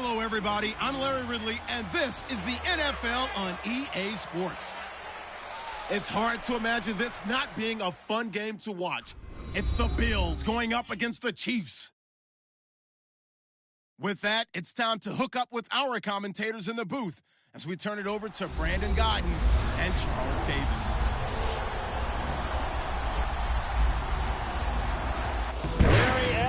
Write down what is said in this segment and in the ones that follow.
Hello, everybody. I'm Larry Ridley, and this is the NFL on EA Sports. It's hard to imagine this not being a fun game to watch. It's the Bills going up against the Chiefs. With that, it's time to hook up with our commentators in the booth as we turn it over to Brandon Godden and Charles Davis.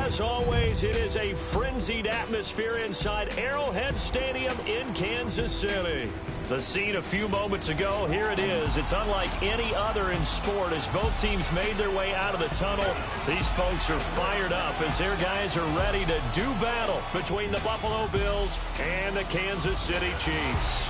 As always, it is a frenzied atmosphere inside Arrowhead Stadium in Kansas City. The scene a few moments ago, here it is. It's unlike any other in sport as both teams made their way out of the tunnel. These folks are fired up as their guys are ready to do battle between the Buffalo Bills and the Kansas City Chiefs.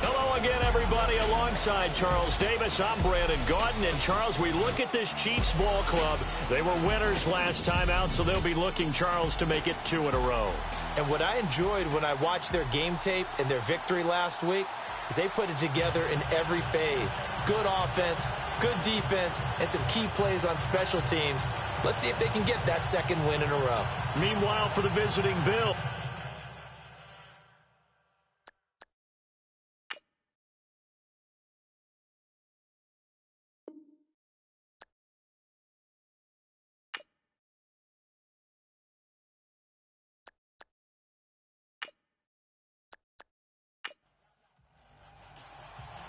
Hello again, everybody. Alongside Charles Davis, I'm Brandon Gaudin. And, Charles, we look at this Chiefs ball club. They were winners last time out, so they'll be looking, Charles, to make it 2 in a row. And what I enjoyed when I watched their game tape and their victory last week is they put it together in every phase. Good offense, good defense, and some key plays on special teams. Let's see if they can get that second win in a row. Meanwhile, for the visiting Bills.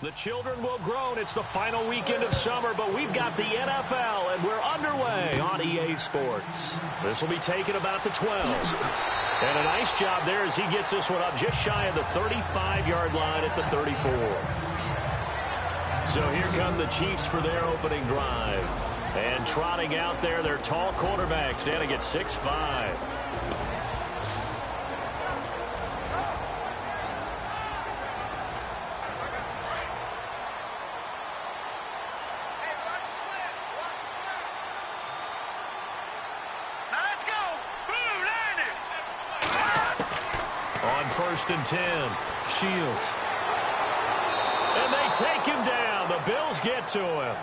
The children will groan. It's the final weekend of summer, but we've got the NFL, and we're underway on EA Sports. This will be taken about the 12. And a nice job there as he gets this one up just shy of the 35-yard line at the 34. So here come the Chiefs for their opening drive. And trotting out there, their tall quarterback standing at 6'5". First and 10. Shields. And they take him down. The Bills get to him.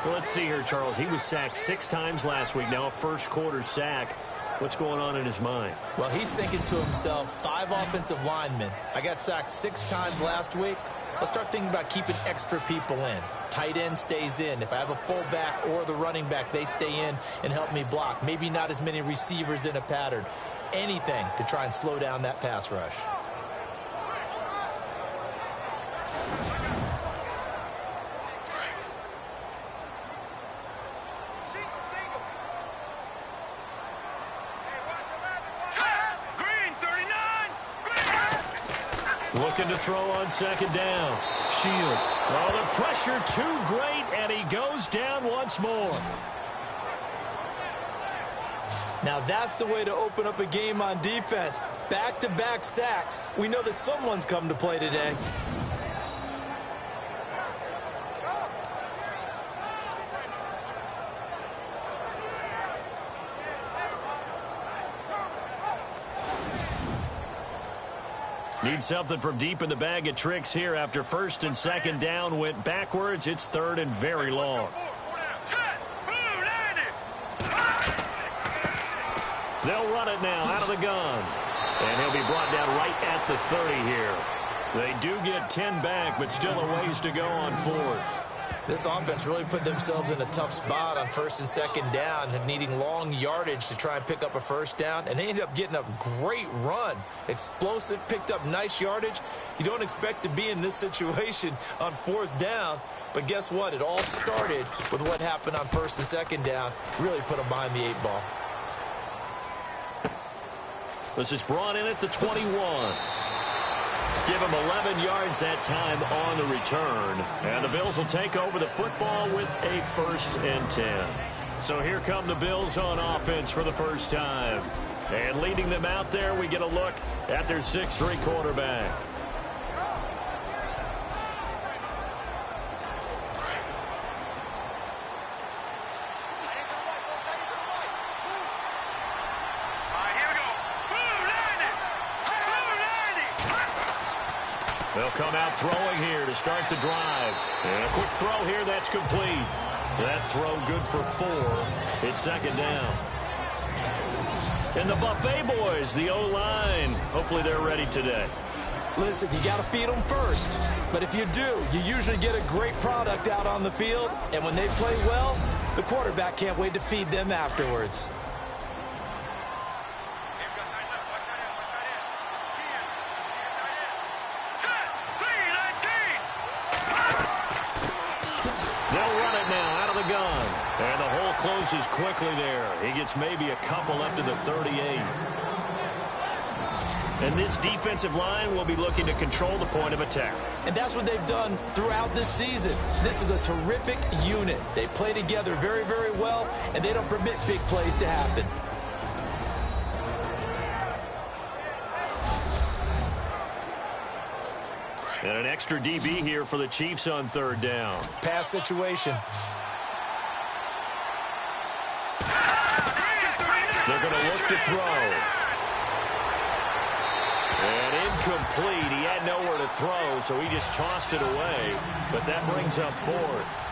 Well, let's see here, Charles. He was sacked 6 times last week. Now a first quarter sack. What's going on in his mind? Well, he's thinking to himself, 5 offensive linemen. I got sacked 6 times last week. Let's start thinking about keeping extra people in. Tight end stays in. If I have a fullback or the running back, they stay in and help me block. Maybe not as many receivers in a pattern. Anything to try and slow down that pass rush. Looking to throw on second down. Shields. Oh, the pressure too great, and he goes down once more. Now that's the way to open up a game on defense. Back-to-back sacks. We know that someone's come to play today. Need something from deep in the bag of tricks here after first and second down went backwards. It's third and very long. They'll run it now out of the gun. And he'll be brought down right at the 30 here. They do get 10 back, but still a ways to go on fourth. This offense really put themselves in a tough spot on first and second down and needing long yardage to try and pick up a first down. And they ended up getting a great run. Explosive, picked up nice yardage. You don't expect to be in this situation on fourth down. But guess what? It all started with what happened on first and second down. Really put them behind the 8 ball. This is brought in at the 21. Give him 11 yards that time on the return. And the Bills will take over the football with a first and 10. So here come the Bills on offense for the first time. And leading them out there, we get a look at their 6'3" quarterback. They'll come out throwing here to start the drive. And a quick throw here that's complete. That throw good for 4. It's second down. And the Buffet boys, the O-line, hopefully they're ready today. Listen, you got to feed them first. But if you do, you usually get a great product out on the field. And when they play well, the quarterback can't wait to feed them afterwards. They'll run it now out of the gun. And the hole closes quickly there. He gets maybe a couple up to the 38. And this defensive line will be looking to control the point of attack. And that's what they've done throughout this season. This is a terrific unit. They play together very, very well, and they don't permit big plays to happen. And an extra DB here for the Chiefs on third down. Pass situation. They're going to look to throw. And incomplete. He had nowhere to throw, so he just tossed it away. But that brings up fourth.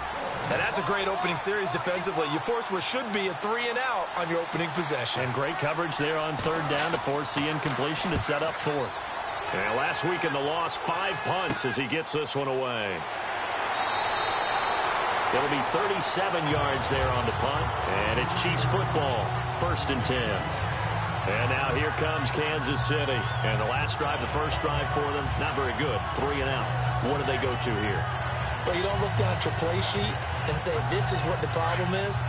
And that's a great opening series defensively. You force what should be a 3-and-out on your opening possession. And great coverage there on third down to force the incompletion to set up fourth. And last week in the loss, 5 punts as he gets this one away. It'll be 37 yards there on the punt. And it's Chiefs football, 1st and 10. And now here comes Kansas City. And the last drive, the first drive for them, not very good. 3-and-out. What do they go to here? Well, you don't look down at your play sheet and say, this is what the problem is.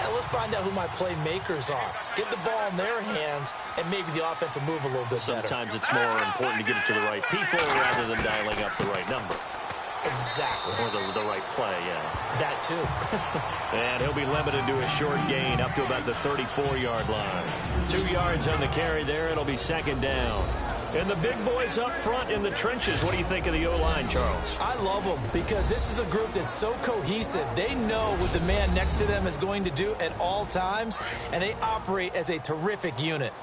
And let's find out who my playmakers are. Get the ball in their hands, and maybe the offense will move a little bit better. Sometimes it's more important to get it to the right people rather than dialing up the right number. Exactly. Or the right play, yeah. That too. And he'll be limited to a short gain up to about the 34-yard line. 2 yards on the carry there. It'll be 2nd down. And the big boys up front in the trenches. What do you think of the O-line, Charles? I love them because this is a group that's so cohesive. They know what the man next to them is going to do at all times, and they operate as a terrific unit.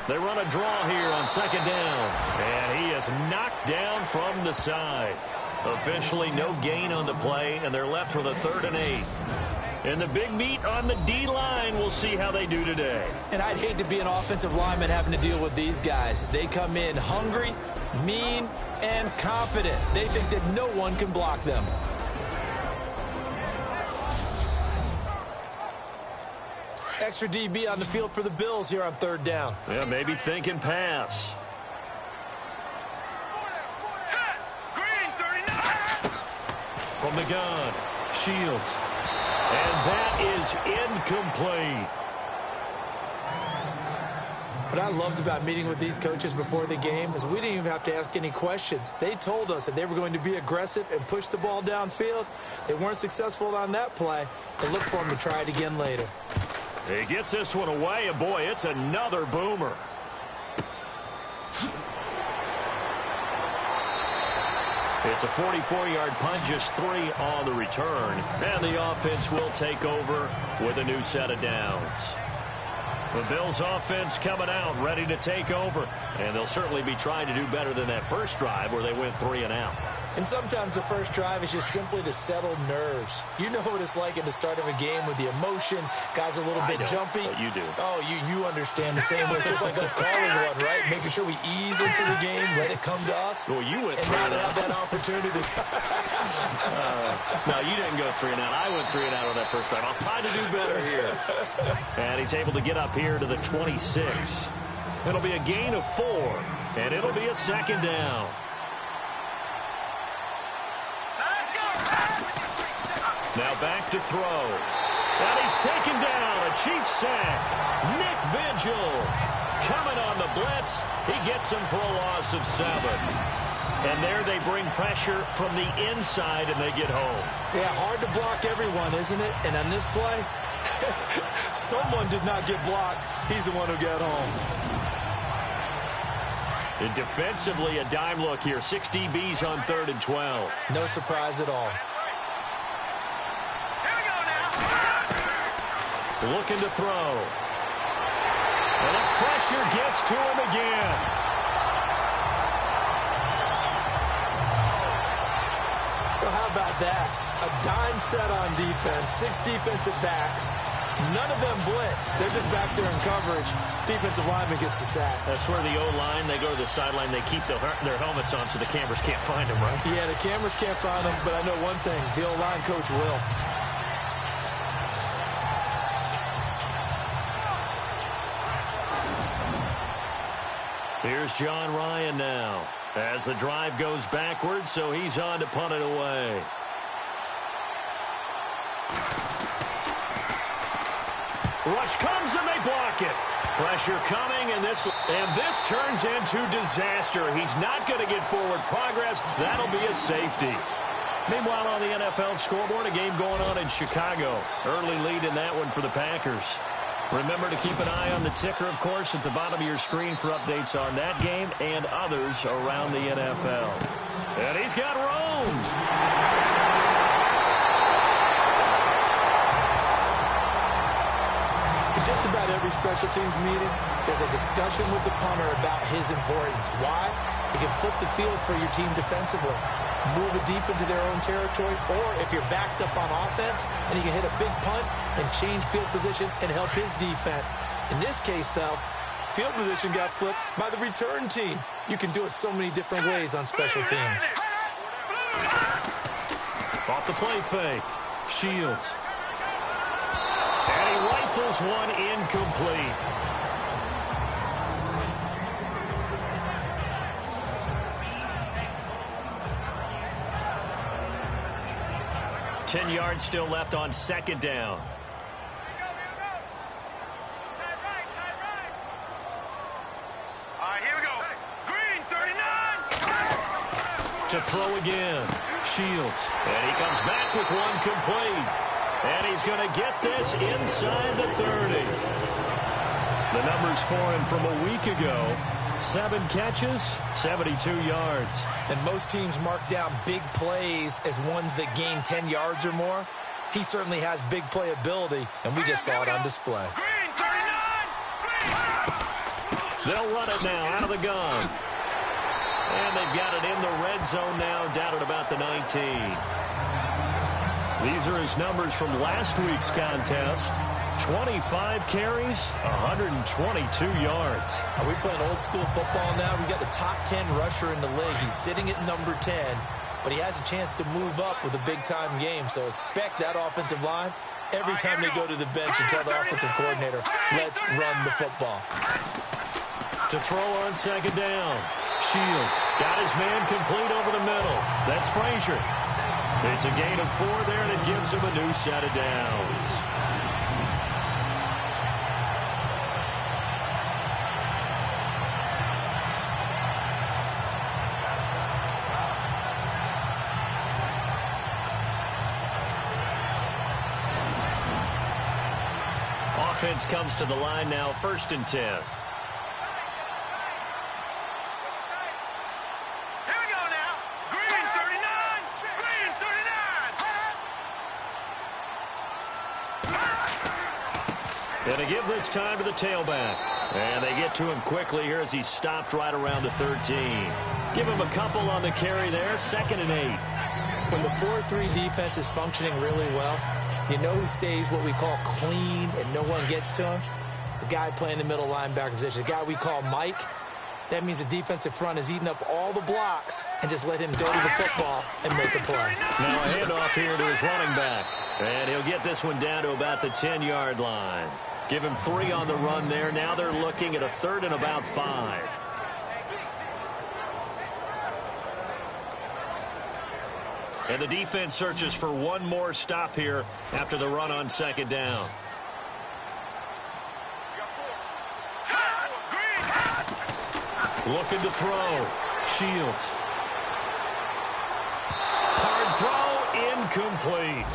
They run a draw here on 2nd down. And he is knocked down from the side. Officially no gain on the play, and they're left with a 3rd and 8. And the big meat on the D-line, we'll see how they do today. And I'd hate to be an offensive lineman having to deal with these guys. They come in hungry, mean, and confident. They think that no one can block them. Extra DB on the field for the Bills here on 3rd down. Yeah, maybe thinking pass. From the gun, Shields. And that is incomplete. What I loved about meeting with these coaches before the game is we didn't even have to ask any questions. They told us that they were going to be aggressive and push the ball downfield. They weren't successful on that play. They look for them to try it again later. He gets this one away, and boy, it's another boomer. It's a 44-yard punt, just 3 on the return. And the offense will take over with a new set of downs. The Bills offense coming out, ready to take over. And they'll certainly be trying to do better than that first drive where they went 3-and-out. And sometimes the first drive is just simply to settle nerves. You know what it's like at the start of a game with the emotion. Guys are a little bit jumpy. But you do. Oh, you understand the same way. It's just like us calling one, right? Making sure we ease into the game, let it come to us. Well, you went and 3-and-out. now have that opportunity. No, you didn't go 3-and-out. I went 3-and-out on that first drive. I'll try to do better here. And he's able to get up here to the 26. It'll be a gain of 4, and it'll be a 2nd down. Now back to throw. And he's taken down. A Chiefs sack. Nick Vigil coming on the blitz. He gets him for a loss of 7. And there they bring pressure from the inside, and they get home. Yeah, hard to block everyone, isn't it? And on this play, someone did not get blocked. He's the one who got home. And defensively, a dime look here. 6 DBs on 3rd and 12. No surprise at all. Looking to throw. And the pressure gets to him again. set on defense, 6 defensive backs. None of them blitz. They're just back there in coverage. Defensive lineman gets the sack. That's where the O-line, they go to the sideline, they keep their helmets on so the cameras can't find them, right? Yeah, the cameras can't find them, but I know one thing. The O-line coach will. Here's John Ryan now as the drive goes backwards, so he's on to punt it away. Rush comes and they block it. Pressure coming, and this turns into disaster. He's not going to get forward progress. That'll be a safety. Meanwhile, on the NFL scoreboard, a game going on in Chicago. Early lead in that one for the Packers. Remember to keep an eye on the ticker, of course, at the bottom of your screen for updates on that game and others around the NFL. And he's got room. In just about every special teams meeting, there's a discussion with the punter about his importance. Why? He can flip the field for your team defensively, move it deep into their own territory, or if you're backed up on offense, and he can hit a big punt and change field position and help his defense. In this case, though, field position got flipped by the return team. You can do it so many different ways on special teams. Off the play fake. Shields. And he rifles one incomplete. Ten yards still left on second down. All right, here we go. Green, 39. To throw again. Shields. And he comes back with one complete. And he's going to get this inside the 30. The numbers for him from a week ago. 7 catches, 72 yards. And most teams mark down big plays as ones that gain 10 yards or more. He certainly has big playability, and we just saw it on display. Green, 39. They'll run it now out of the gun. And they've got it in the red zone now, down at about the 19. These are his numbers from last week's contest. 25 carries, 122 yards. Are we playing old school football now? We got the top 10 rusher in the league. He's sitting at number 10, but he has a chance to move up with a big-time game. So expect that offensive line every time they go to the bench and tell the offensive coordinator, let's run the football. To throw on second down. Shields got his man complete over the middle. That's Frazier. It's a gain of 4 there, and it gives him a new set of downs. Offense comes to the line now, 1st and 10. And they give this time to the tailback. And they get to him quickly here as he stopped right around the 13. Give him a couple on the carry there, 2nd and 8. When the 4-3 defense is functioning really well, you know who stays what we call clean and no one gets to him? The guy playing the middle linebacker position, the guy we call Mike. That means the defensive front is eating up all the blocks and just let him go to the football and make a play. Now a handoff here to his running back. And he'll get this one down to about the 10-yard line. Give him 3 on the run there. Now they're looking at a 3rd and about 5. And the defense searches for one more stop here after the run on second down. Looking to throw. Shields. Hard throw, incomplete.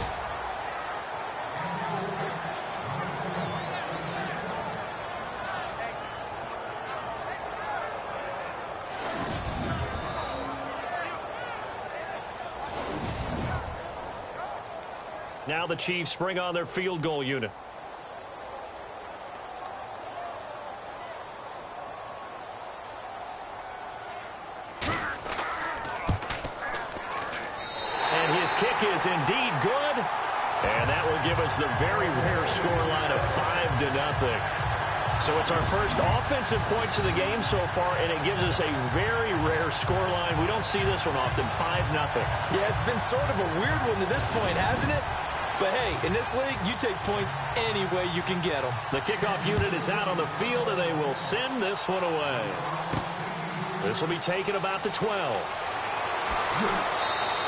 Now the Chiefs bring on their field goal unit. And his kick is indeed good. And that will give us the very rare scoreline of 5-0. So it's our first offensive points of the game so far, and it gives us a very rare scoreline. We don't see this one often, 5-0. Yeah, it's been sort of a weird one to this point, hasn't it? But, hey, in this league, you take points any way you can get them. The kickoff unit is out on the field, and they will send this one away. This will be taken about the 12.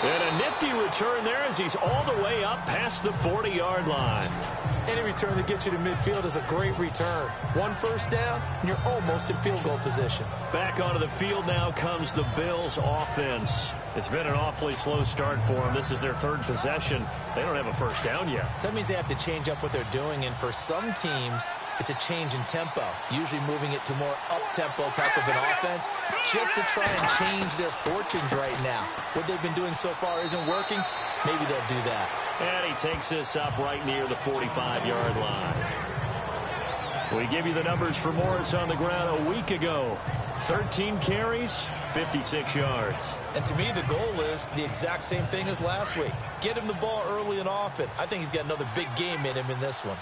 And a nifty return there as he's all the way up past the 40-yard line. Any return that gets you to midfield is a great return. One first down, and you're almost in field goal position. Back onto the field now comes the Bills offense. It's been an awfully slow start for them. This is their third possession. They don't have a first down yet. So that means they have to change up what they're doing, and for some teams, it's a change in tempo, usually moving it to more up-tempo type of an offense, just to try and change their fortunes right now. What they've been doing so far isn't working. Maybe they'll do that. And he takes this up right near the 45-yard line. We give you the numbers for Morris on the ground a week ago. 13 carries, 56 yards. And to me, the goal is the exact same thing as last week. Get him the ball early and often. I think he's got another big game in him in this one.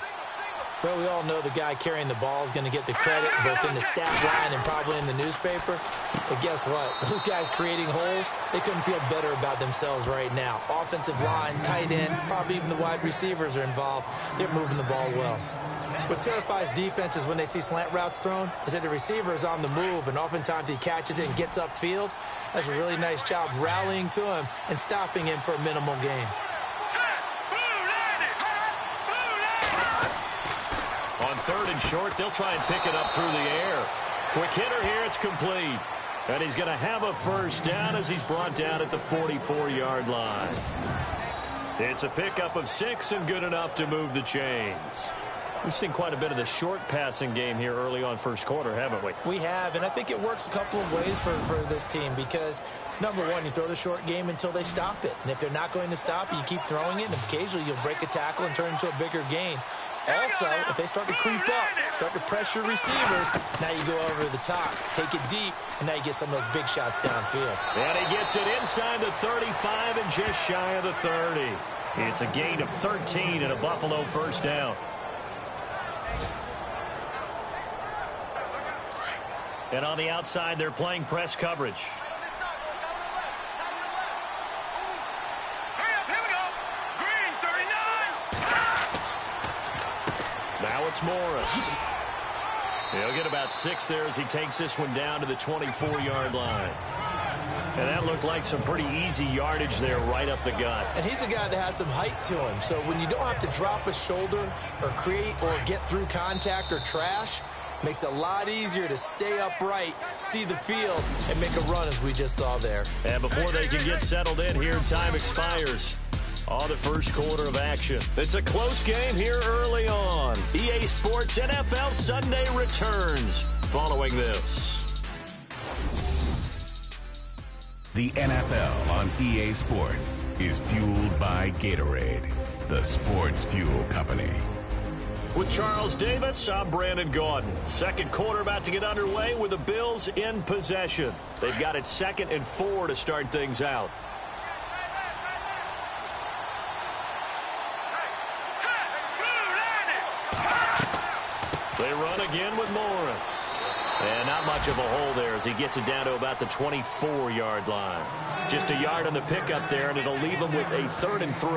Well, we all know the guy carrying the ball is going to get the credit both in the stat line and probably in the newspaper. But guess what? Those guys creating holes, they couldn't feel better about themselves right now. Offensive line, tight end, probably even the wide receivers are involved. They're moving the ball well. What terrifies defenses when they see slant routes thrown is that the receiver is on the move, and oftentimes he catches it and gets upfield. Does a really nice job rallying to him and stopping him for a minimal gain. On third and short, they'll try and pick it up through the air. Quick hitter here, it's complete. And he's going to have a first down as he's brought down at the 44-yard line. It's a pickup of 6 and good enough to move the chains. We've seen quite a bit of the short passing game here early on first quarter, haven't we? We have, and I think it works a couple of ways for this team because, number one, you throw the short game until they stop it. And if they're not going to stop it, you keep throwing it, and occasionally you'll break a tackle and turn it into a bigger gain. Also, if they start to creep up, start to pressure receivers, now you go over the top, take it deep, and now you get some of those big shots downfield. And he gets it inside the 35 and just shy of the 30. It's a gain of 13 and a Buffalo first down. And on the outside, they're playing press coverage. Now it's Morris. He'll get about 6 there as he takes this one down to the 24-yard line. And that looked like some pretty easy yardage there right up the gut. And he's a guy that has some height to him. So when you don't have to drop a shoulder or create or get through contact or trash, makes it a lot easier to stay upright, see the field, and make a run as we just saw there. And before they can get settled in here, time expires. On the first quarter of action. It's a close game here early on. EA Sports NFL Sunday returns following this. The NFL on EA Sports is fueled by Gatorade, the sports fuel company. With Charles Davis, I'm Brandon Gaudin. Second quarter about to get underway with the Bills in possession. They've got it 2nd and 4 to start things out. They run again with Morris. And not much of a hole there as he gets it down to about the 24-yard line. Just a yard on the pickup there, and it'll leave them with a 3rd and 3.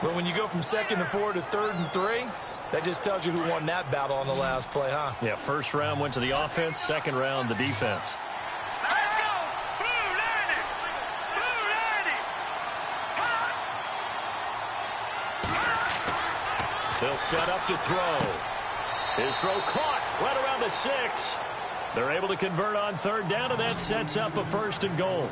Well, when you go from 2nd and 4 to 3rd and 3, that just tells you who won that battle on the last play, huh? Yeah, first round went to the offense, second round the defense. Let's go! Blue 90! They'll set up to throw. His throw caught right around the 6. They're able to convert on 3rd down, and that sets up a 1st and goal.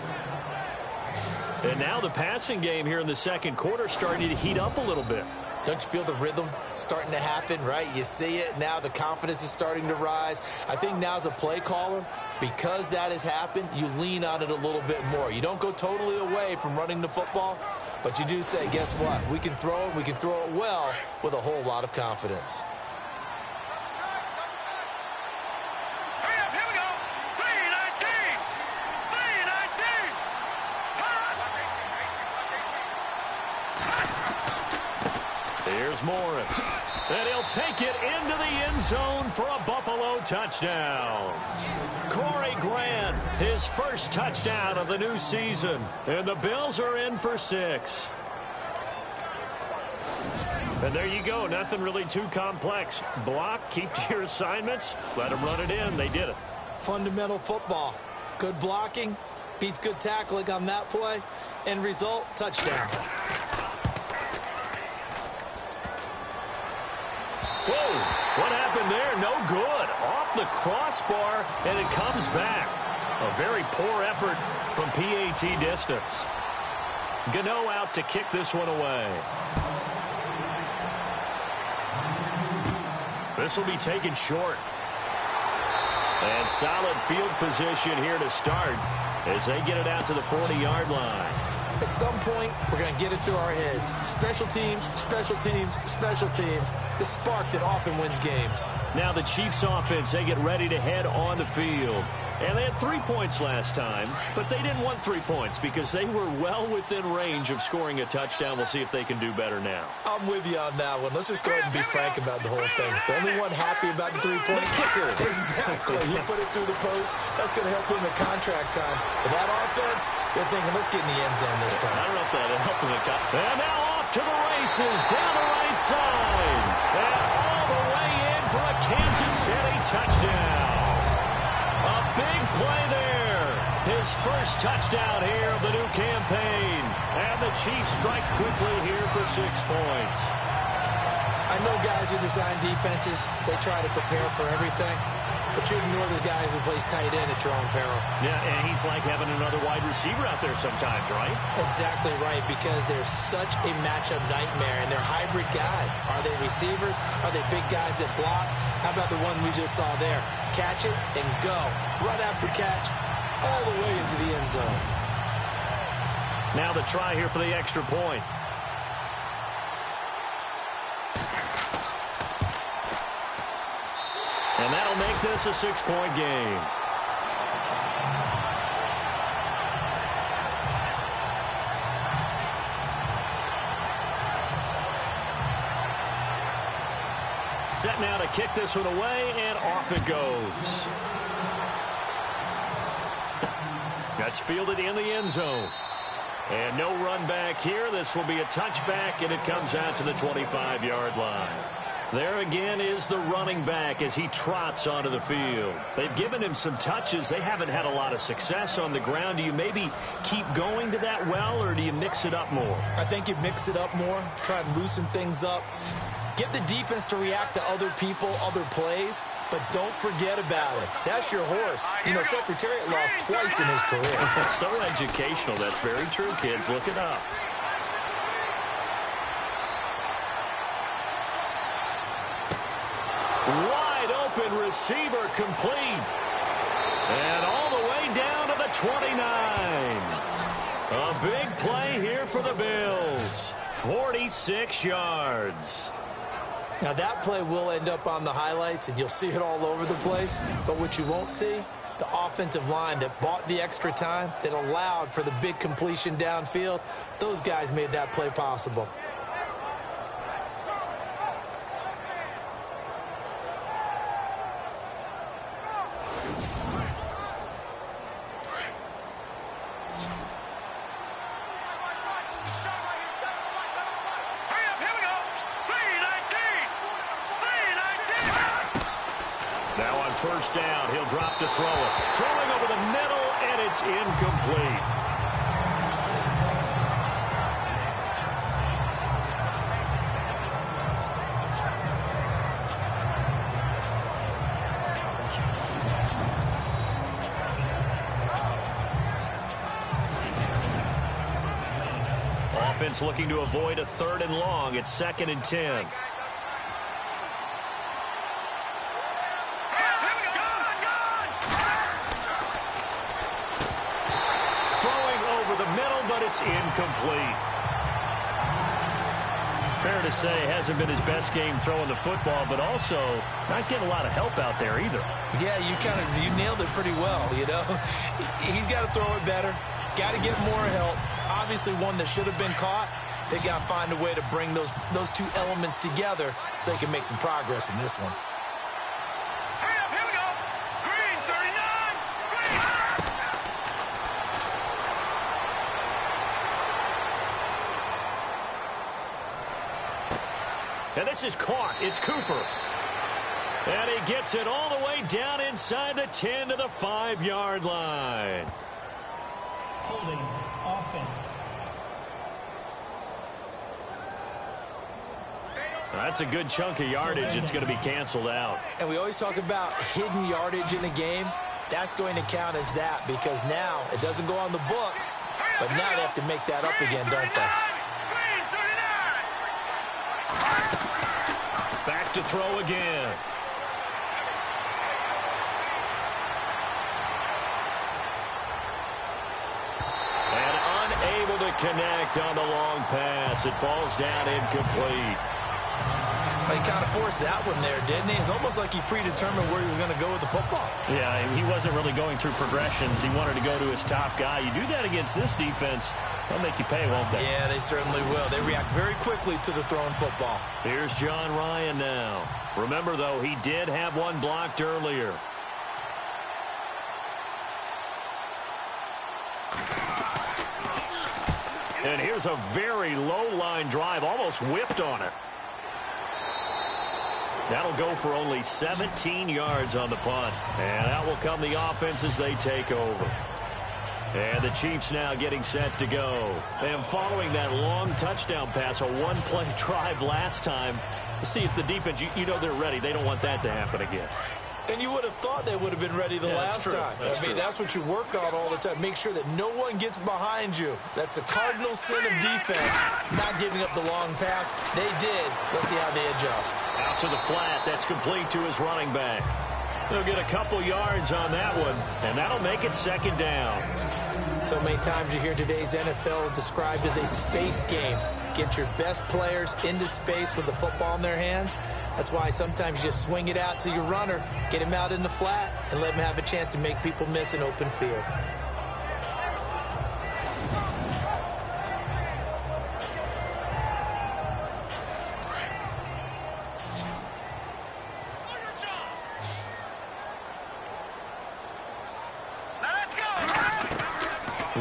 And now the passing game here in the second quarter starting to heat up a little bit. Don't you feel the rhythm starting to happen, right? You see it now. The confidence is starting to rise. I think now as a play caller, because that has happened, you lean on it a little bit more. You don't go totally away from running the football, but you do say, guess what? We can throw it. We can throw it well with a whole lot of confidence. Hurry up, here we go! 319! 319! Here's Morris. And he'll take it into the end zone for a Buffalo touchdown. Corey Grant, his first touchdown of the new season. And the Bills are in for 6. And there you go. Nothing really too complex. Block, keep to your assignments, let them run it in. They did it. Fundamental football. Good blocking beats good tackling on that play. End result, touchdown. Whoa, what happened there? No good. Off the crossbar, and it comes back. A very poor effort from PAT distance. Gano out to kick this one away. This will be taken short. And solid field position here to start as they get it out to the 40-yard line. At some point, we're going to get it through our heads. Special teams, special teams, special teams. The spark that often wins games. Now the Chiefs offense, they get ready to head on the field. And they had 3 points last time, but they didn't want 3 points because they were well within range of scoring a touchdown. We'll see if they can do better now. I'm with you on that one. Let's just go ahead and be frank about the whole thing. The only one happy about the 3-point kicker. Exactly. He put it through the post. That's going to help him at contract time. But that offense, they're thinking, let's get in the end zone this time. I don't know if that'll help him at And now off to the races down the right side. And all the way in for a Kansas City touchdown. A big play there. His first touchdown here of the new campaign. And the Chiefs strike quickly here for 6 points. I know guys who design defenses, they try to prepare for everything. But you ignore the guy who plays tight end at your own peril. Yeah, and he's like having another wide receiver out there sometimes, right? Exactly right, because they're such a matchup nightmare, and they're hybrid guys. Are they receivers? Are they big guys that block? How about the one we just saw there? Catch it and go. Run after catch all the way into the end zone. Now the try here for the extra point. And that'll make this a 6-point game. Set now to kick this one away, and off it goes. That's fielded in the end zone. And no run back here. This will be a touchback, and it comes out to the 25-yard line. There again is the running back as he trots onto the field. They've given him some touches. They haven't had a lot of success on the ground. Do you maybe keep going to that well, or do you mix it up more? I think you mix it up more, try and loosen things up. Get the defense to react to other people, other plays, but don't forget about it. That's your horse. You know, Secretariat lost twice in his career. So educational. That's very true, kids. Look it up. Wide open receiver complete. And all the way down to the 29. A big play here for the Bills. 46 yards. Now that play will end up on the highlights, and you'll see it all over the place. But what you won't see, the offensive line that bought the extra time, that allowed for the big completion downfield, those guys made that play possible. First down, he'll drop to throw it. Throwing over the middle, and it's incomplete. Offense looking to avoid a 3rd and long. It's 2nd and 10. It's incomplete. Fair to say, hasn't been his best game throwing the football, but also not getting a lot of help out there either. Yeah, you nailed it pretty well, you know. He's got to throw it better. Got to get more help. Obviously one that should have been caught. They got to find a way to bring those two elements together so they can make some progress in this one. Hurry up, here we go. Green, 39. Green. And this is caught. It's Cooper. And he gets it all the way down inside the 10 to the 5-yard line. Holding offense. That's a good chunk of yardage. It's going to be canceled out. And we always talk about hidden yardage in a game. That's going to count as that because now it doesn't go on the books, but now they have to make that up again, don't they? Back to throw again. And unable to connect on the long pass. It falls down incomplete. He kind of forced that one there, didn't he? It's almost like he predetermined where he was going to go with the football. Yeah, he wasn't really going through progressions. He wanted to go to his top guy. You do that against this defense, they'll make you pay, won't they? Yeah, they certainly will. They react very quickly to the thrown football. Here's John Ryan now. Remember, though, he did have one blocked earlier. And here's a very low-line drive, almost whiffed on it. That'll go for only 17 yards on the punt. And out will come the offense as they take over. And the Chiefs now getting set to go. And following that long touchdown pass, a one-play drive last time, let's see if the defense, you know they're ready. They don't want that to happen again. And you would have thought they would have been ready the last time. That's what you work on all the time. Make sure that no one gets behind you. That's the cardinal sin of defense, not giving up the long pass. They did. Let's see how they adjust. Out to the flat. That's complete to his running back. They'll get a couple yards on that one, and that'll make it second down. So many times you hear today's NFL described as a space game. Get your best players into space with the football in their hands. That's why sometimes you just swing it out to your runner, get him out in the flat, and let him have a chance to make people miss an open field.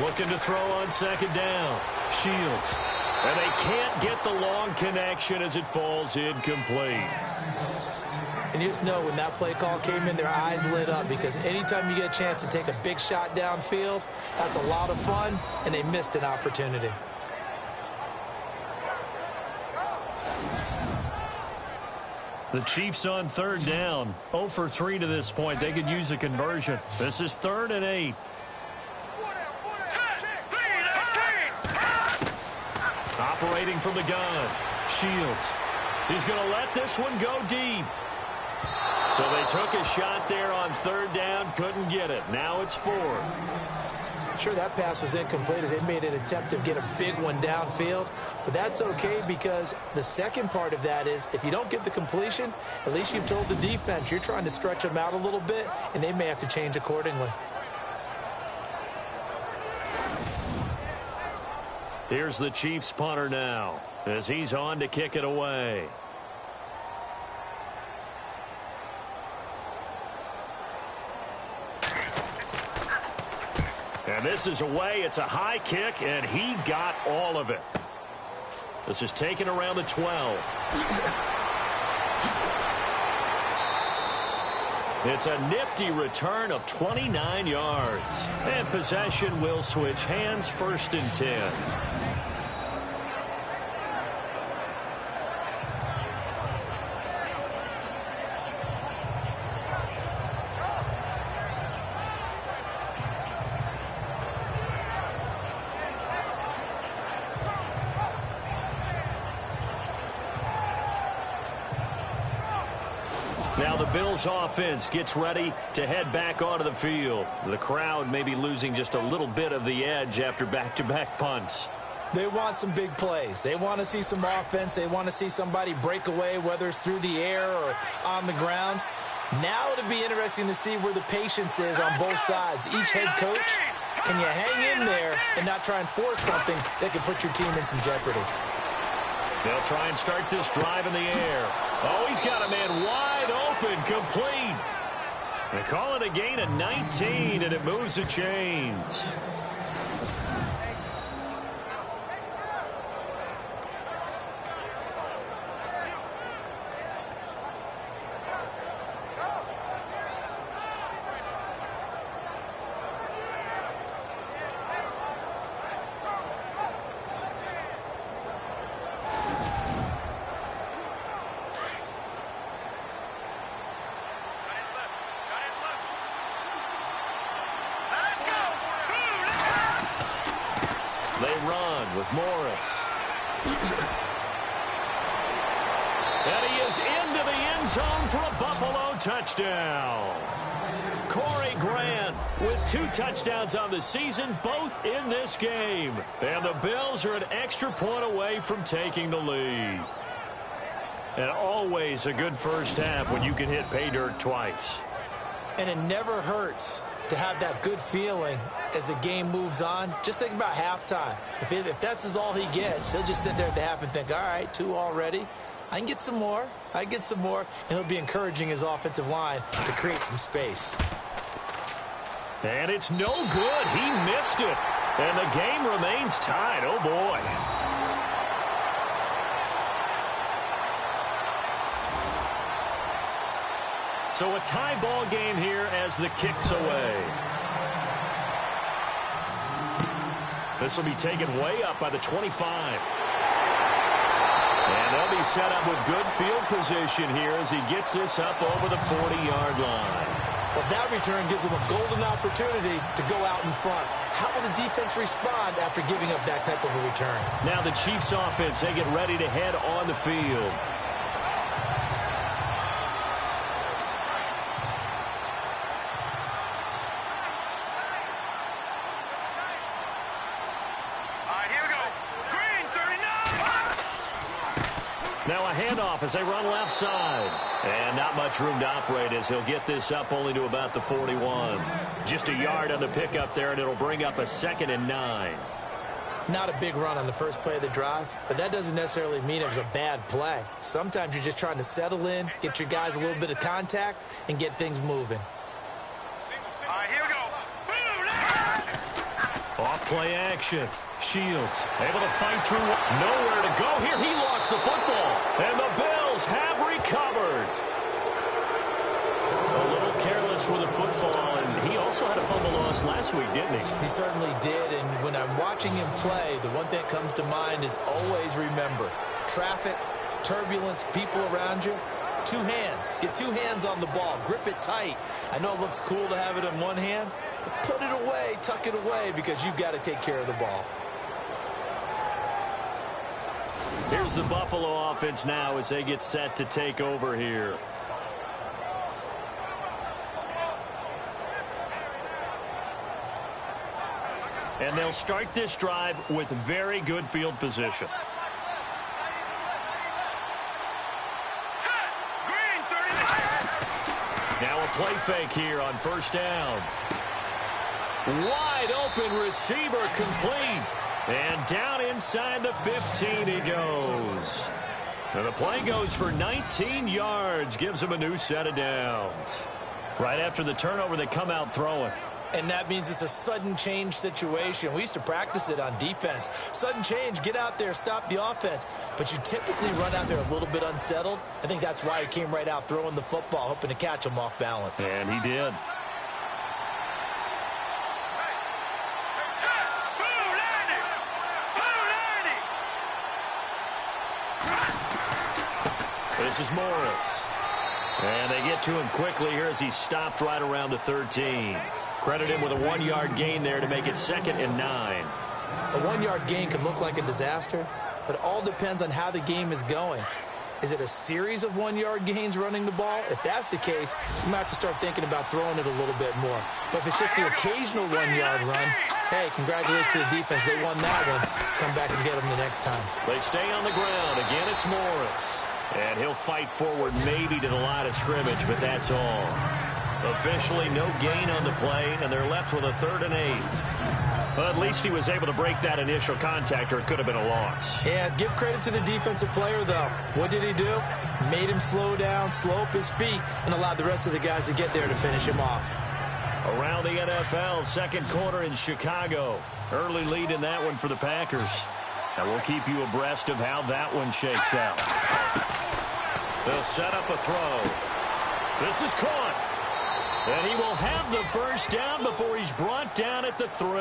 Looking to throw on second down. Shields. And they can't get the long connection as it falls incomplete. And you just know when that play call came in, their eyes lit up because anytime you get a chance to take a big shot downfield, that's a lot of fun, and they missed an opportunity. The Chiefs on third down. 0 for 3 to this point. They could use a conversion. This is 3rd and 8. Operating from the gun. Shields. He's going to let this one go deep. So they took a shot there on third down. Couldn't get it. Now it's 4th. Sure, that pass was incomplete as they made an attempt to get a big one downfield. But that's okay because the second part of that is if you don't get the completion, at least you've told the defense you're trying to stretch them out a little bit, and they may have to change accordingly. Here's the Chiefs punter now as he's on to kick it away. And this is away. It's a high kick, and he got all of it. This is taken around the 12. It's a nifty return of 29 yards. And possession will switch hands, 1st and 10. Now the Bills offense gets ready to head back onto the field. The crowd may be losing just a little bit of the edge after back-to-back punts. They want some big plays. They want to see some offense. They want to see somebody break away, whether it's through the air or on the ground. Now it'll be interesting to see where the patience is on both sides. Each head coach, can you hang in there and not try and force something that could put your team in some jeopardy? They'll try and start this drive in the air. Oh, he's got a man wide open, complete. They call it a gain of 19, and it moves the chains. They run with Morris. And he is into the end zone for a Buffalo touchdown. Corey Grant with 2 touchdowns on the season, both in this game. And the Bills are an extra point away from taking the lead. And always a good first half when you can hit pay dirt twice. And it never hurts to have that good feeling as the game moves on. Just think about halftime. If that's all he gets, he'll just sit there at the half and think, all right, 2 already. I can get some more. I get some more. And he'll be encouraging his offensive line to create some space. And it's no good. He missed it. And the game remains tied. Oh, boy. So a tie ball game here as the kick's away. This will be taken way up by the 25. And they'll be set up with good field position here as he gets this up over the 40-yard line. Well, that return gives him a golden opportunity to go out in front. How will the defense respond after giving up that type of a return? Now the Chiefs offense, they get ready to head on the field. Now a handoff as they run left side. And not much room to operate as he'll get this up only to about the 41. Just a yard on the pickup there, and it'll bring up a 2nd and 9. Not a big run on the first play of the drive, but that doesn't necessarily mean it was a bad play. Sometimes you're just trying to settle in, get your guys a little bit of contact, and get things moving. Here we go. Off play action. Shields able to fight through. Nowhere to go here. He lost the football. And the Bills have recovered. A little careless with the football. And he also had a fumble loss last week, didn't he? He certainly did. And when I'm watching him play, the one thing that comes to mind is always remember. Traffic, turbulence, people around you. 2 hands. Get 2 hands on the ball. Grip it tight. I know it looks cool to have it in one hand, but put it away, tuck it away, because you've got to take care of the ball. Here's the Buffalo offense now as they get set to take over here. And they'll start this drive with very good field position. Now a play fake here on first down. Wide open receiver complete. And down inside the 15 he goes. And the play goes for 19 yards. Gives him a new set of downs. Right after the turnover, they come out throwing. And that means it's a sudden change situation. We used to practice it on defense. Sudden change, get out there, stop the offense. But you typically run out there a little bit unsettled. I think that's why he came right out throwing the football, hoping to catch him off balance. And he did. This is Morris. And they get to him quickly here as he stopped right around the 13. Credit him with a 1-yard gain there to make it 2nd and 9. A 1-yard gain can look like a disaster, but it all depends on how the game is going. Is it a series of 1-yard gains running the ball? If that's the case, you might have to start thinking about throwing it a little bit more. But if it's just the occasional 1-yard run, hey, congratulations to the defense. They won that one. Come back and get them the next time. They stay on the ground. Again, it's Morris. And he'll fight forward maybe to the line of scrimmage, but that's all. Officially no gain on the play, and they're left with a 3rd and 8. But at least he was able to break that initial contact, or it could have been a loss. Yeah, give credit to the defensive player, though. What did he do? Made him slow down, slow up his feet, and allowed the rest of the guys to get there to finish him off. Around the NFL, second quarter in Chicago. Early lead in that one for the Packers. And we'll keep you abreast of how that one shakes out. They'll set up a throw. This is caught. And he will have the first down before he's brought down at the 3.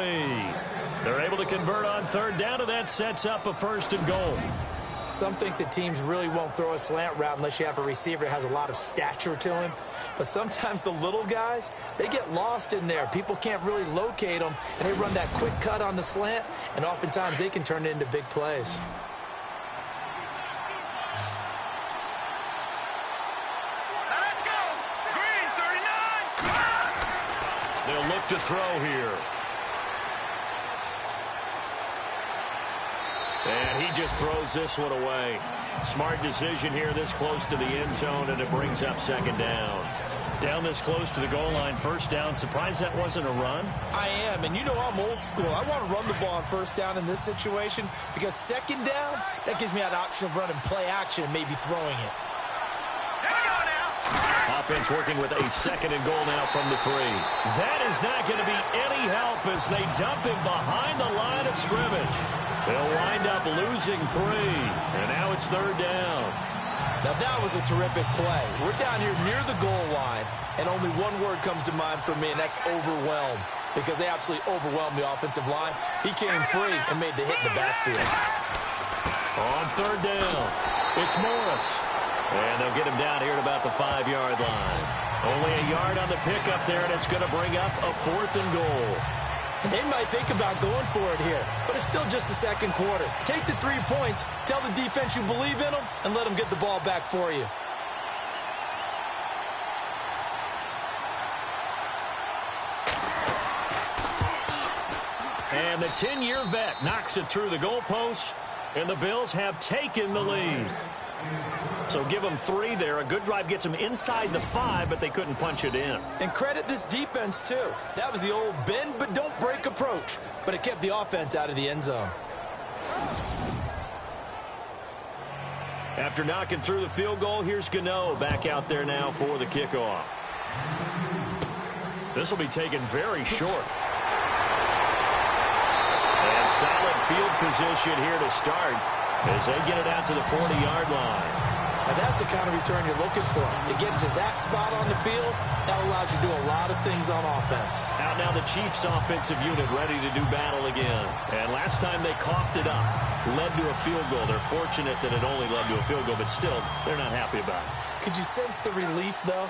They're able to convert on third down, and that sets up a 1st and goal. Some think that teams really won't throw a slant route unless you have a receiver that has a lot of stature to him. But sometimes the little guys, they get lost in there. People can't really locate them, and they run that quick cut on the slant, and oftentimes they can turn it into big plays. Let's go! Green, 39! They'll look to throw here. And he just throws this one away. Smart decision here this close to the end zone, and it brings up 2nd down. Down this close to the goal line, 1st down. Surprised that wasn't a run? I am, and you know I'm old school. I want to run the ball on 1st down in this situation because 2nd down, that gives me that option of running play action and maybe throwing it. Here we go now! Offense working with a 2nd and goal now from the 3. That is not going to be any help as they dump him behind the line of scrimmage. They'll wind up losing 3, and now it's 3rd down. Now that was a terrific play. We're down here near the goal line, and only one word comes to mind for me, and that's overwhelmed, because they absolutely overwhelmed the offensive line. He came free and made the hit in the backfield. On 3rd down, it's Morris. And they'll get him down here at about the 5-yard line. Only a yard on the pickup there, and it's going to bring up a 4th and goal. They might think about going for it here, but it's still just the 2nd quarter. Take the 3 points, tell the defense you believe in them, and let them get the ball back for you. And the 10-year vet knocks it through the goalpost, and the Bills have taken the lead. So give them 3 there. A good drive gets them inside the 5, but they couldn't punch it in. And credit this defense, too. That was the old bend but don't break approach, but it kept the offense out of the end zone. After knocking through the field goal, here's Gano back out there now for the kickoff. This will be taken very short. And solid field position here to start as they get it out to the 40-yard line. Now that's the kind of return you're looking for. To get into that spot on the field, that allows you to do a lot of things on offense. Out now the Chiefs offensive unit ready to do battle again. And last time they coughed it up, led to a field goal. They're fortunate that it only led to a field goal, but still, they're not happy about it. Could you sense the relief, though,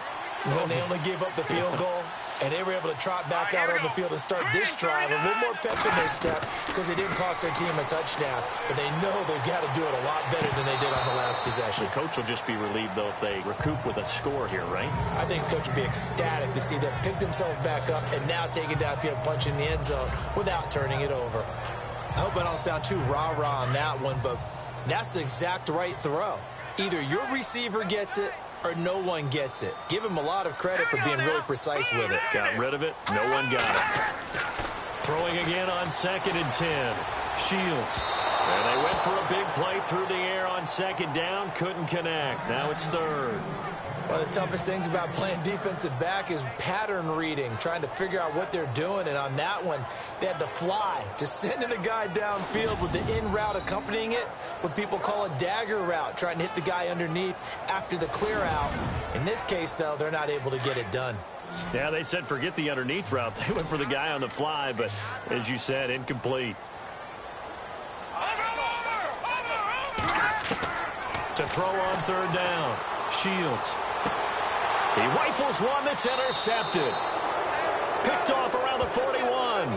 when they only gave up the field goal? And they were able to trot back out on the field and start this drive. A little more pep in their step because they didn't cost their team a touchdown. But they know they've got to do it a lot better than they did on the last possession. The coach will just be relieved, though, if they recoup with a score here, right? I think the coach would be ecstatic to see them pick themselves back up and now take it downfield, punch in the end zone without turning it over. I hope I don't sound too rah-rah on that one, but that's the exact right throw. Either your receiver gets it or no one gets it. Give him a lot of credit for being really precise with it. Got rid of it. No one got it. Throwing again on 2nd and 10. Shields. And they went for a big play through the air on 2nd down. Couldn't connect. Now it's 3rd. One of the toughest things about playing defensive back is pattern reading, trying to figure out what they're doing. And on that one, they had to fly, just sending a guy downfield with the in route accompanying it, what people call a dagger route, trying to hit the guy underneath after the clear out. In this case, though, they're not able to get it done. Yeah, they said forget the underneath route. They went for the guy on the fly, but as you said, incomplete. To throw on 3rd down. Shields. He rifles one that's intercepted. Picked off around the 41.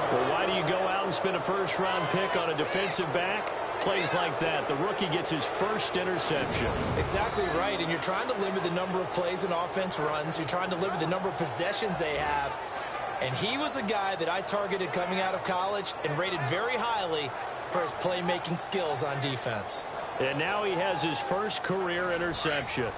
Well, why do you go out and spend a first-round pick on a defensive back? Plays like that. The rookie gets his first interception. Exactly right, and you're trying to limit the number of plays and offense runs. You're trying to limit the number of possessions they have. And he was a guy that I targeted coming out of college and rated very highly for his playmaking skills on defense. And now he has his first career interception.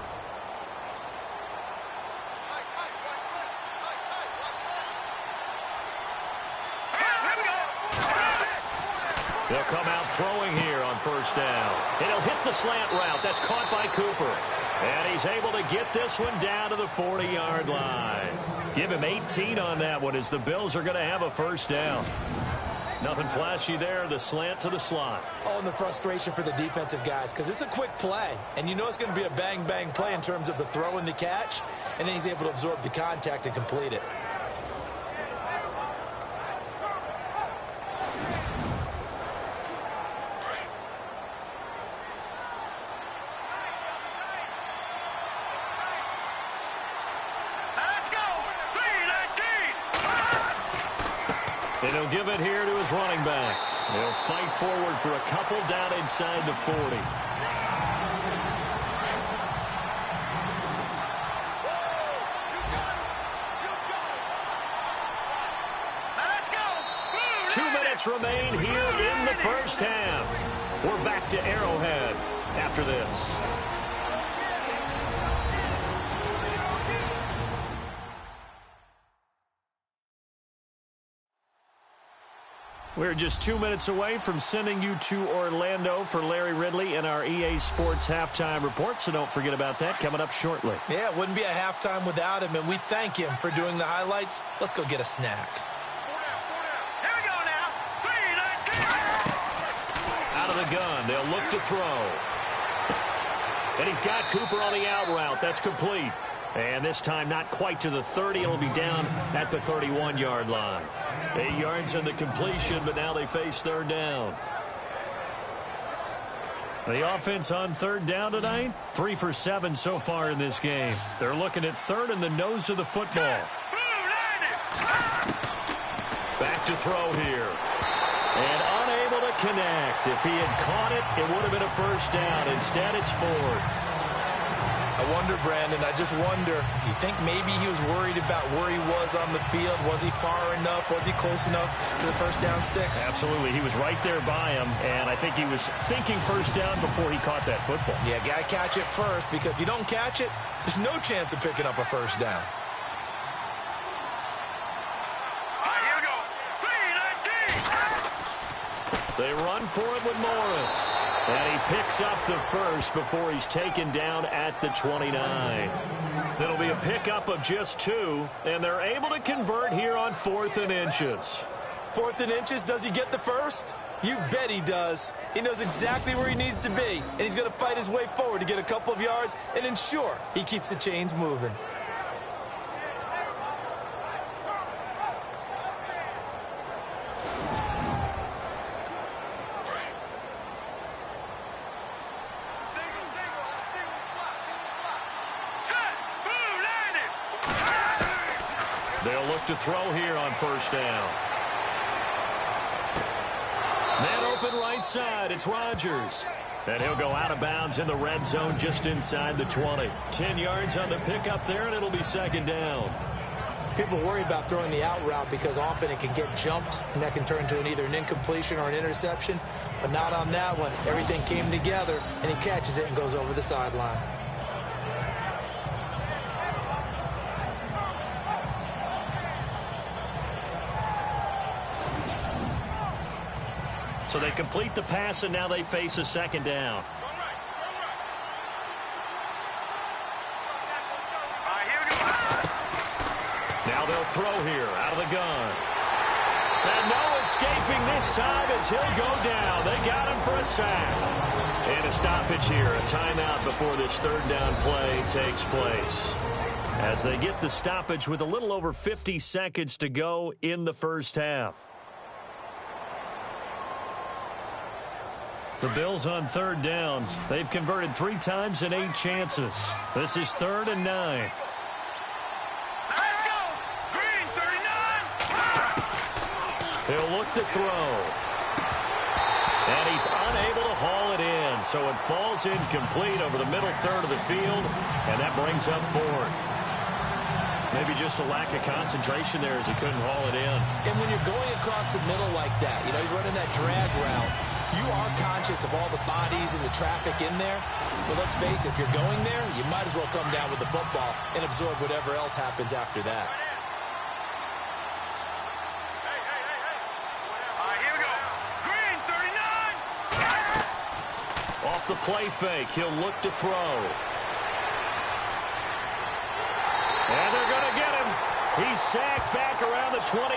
They'll come out throwing here on first down. And he'll hit the slant route. That's caught by Cooper. And he's able to get this one down to the 40-yard line. Give him 18 on that one as the Bills are going to have a first down. Nothing flashy there. The slant to the slot. Oh, and the frustration for the defensive guys because it's a quick play. And you know it's going to be a bang-bang play in terms of the throw and the catch. And then he's able to absorb the contact and complete it. And he'll give it here to his running back. He'll fight forward for a couple down inside the 40. Let's go. 2 minutes remain here in the first half. We're back to Arrowhead after this. We're just 2 minutes away from sending you to Orlando for Larry Ridley and our EA Sports Halftime Report, so don't forget about that coming up shortly. Yeah, it wouldn't be a halftime without him, and we thank him for doing the highlights. Let's go get a snack. Here we go now. 3, Out of the gun, they'll look to throw. And he's got Cooper on the out route. That's complete. And this time not quite to the 30. It'll be down at the 31-yard line. 8 yards in the completion, but now they face third down. The offense on third down tonight, 3 for 7 so far in this game. They're looking at third in the nose of the football. Back to throw here. And unable to connect. If he had caught it, it would have been a first down. Instead, it's fourth. I wonder, Brandon, I just wonder, you think maybe he was worried about where he was on the field? Was he far enough? Was he close enough to the first down sticks? Absolutely. He was right there by him, and I think he was thinking first down before he caught that football. Yeah, got to catch it first, because if you don't catch it, there's no chance of picking up a first down. here we go. 3, 19. They run for it with Morris. And he picks up the first before he's taken down at the 29. It'll be a pickup of just 2, and they're able to convert here on 4th and inches. 4th and inches, does he get the first? You bet he does. He knows exactly where he needs to be, and he's going to fight his way forward to get a couple of yards and ensure he keeps the chains moving. They'll look to throw here on first down. Man open right side. It's Rodgers. And he'll go out of bounds in the red zone just inside the 20. 10 yards on the pickup there, and it'll be second down. People worry about throwing the out route because often it can get jumped, and that can turn into either an incompletion or an interception. But not on that one. Everything came together, and he catches it and goes over the sideline. So they complete the pass, and now they face a second down. Now they'll throw here out of the gun. And no escaping this time as he'll go down. They got him for a sack. And a stoppage here, a timeout before this third down play takes place. As they get the stoppage with a little over 50 seconds to go in the first half. The Bills on third down. They've converted 3 times in 8 chances. This is 3rd and 9. Let's go. Green, 39. He'll look to throw. And he's unable to haul it in. So it falls incomplete over the middle third of the field. And that brings up 4th. Maybe just a lack of concentration there as he couldn't haul it in. And when you're going across the middle like that, you know, he's running that drag route. You are conscious of all the bodies and the traffic in there. But let's face it, if you're going there, you might as well come down with the football and absorb whatever else happens after that. Here we go. Green, 39. off the play fake. He'll look to throw. And they're going to get him. He's sacked back around the 28.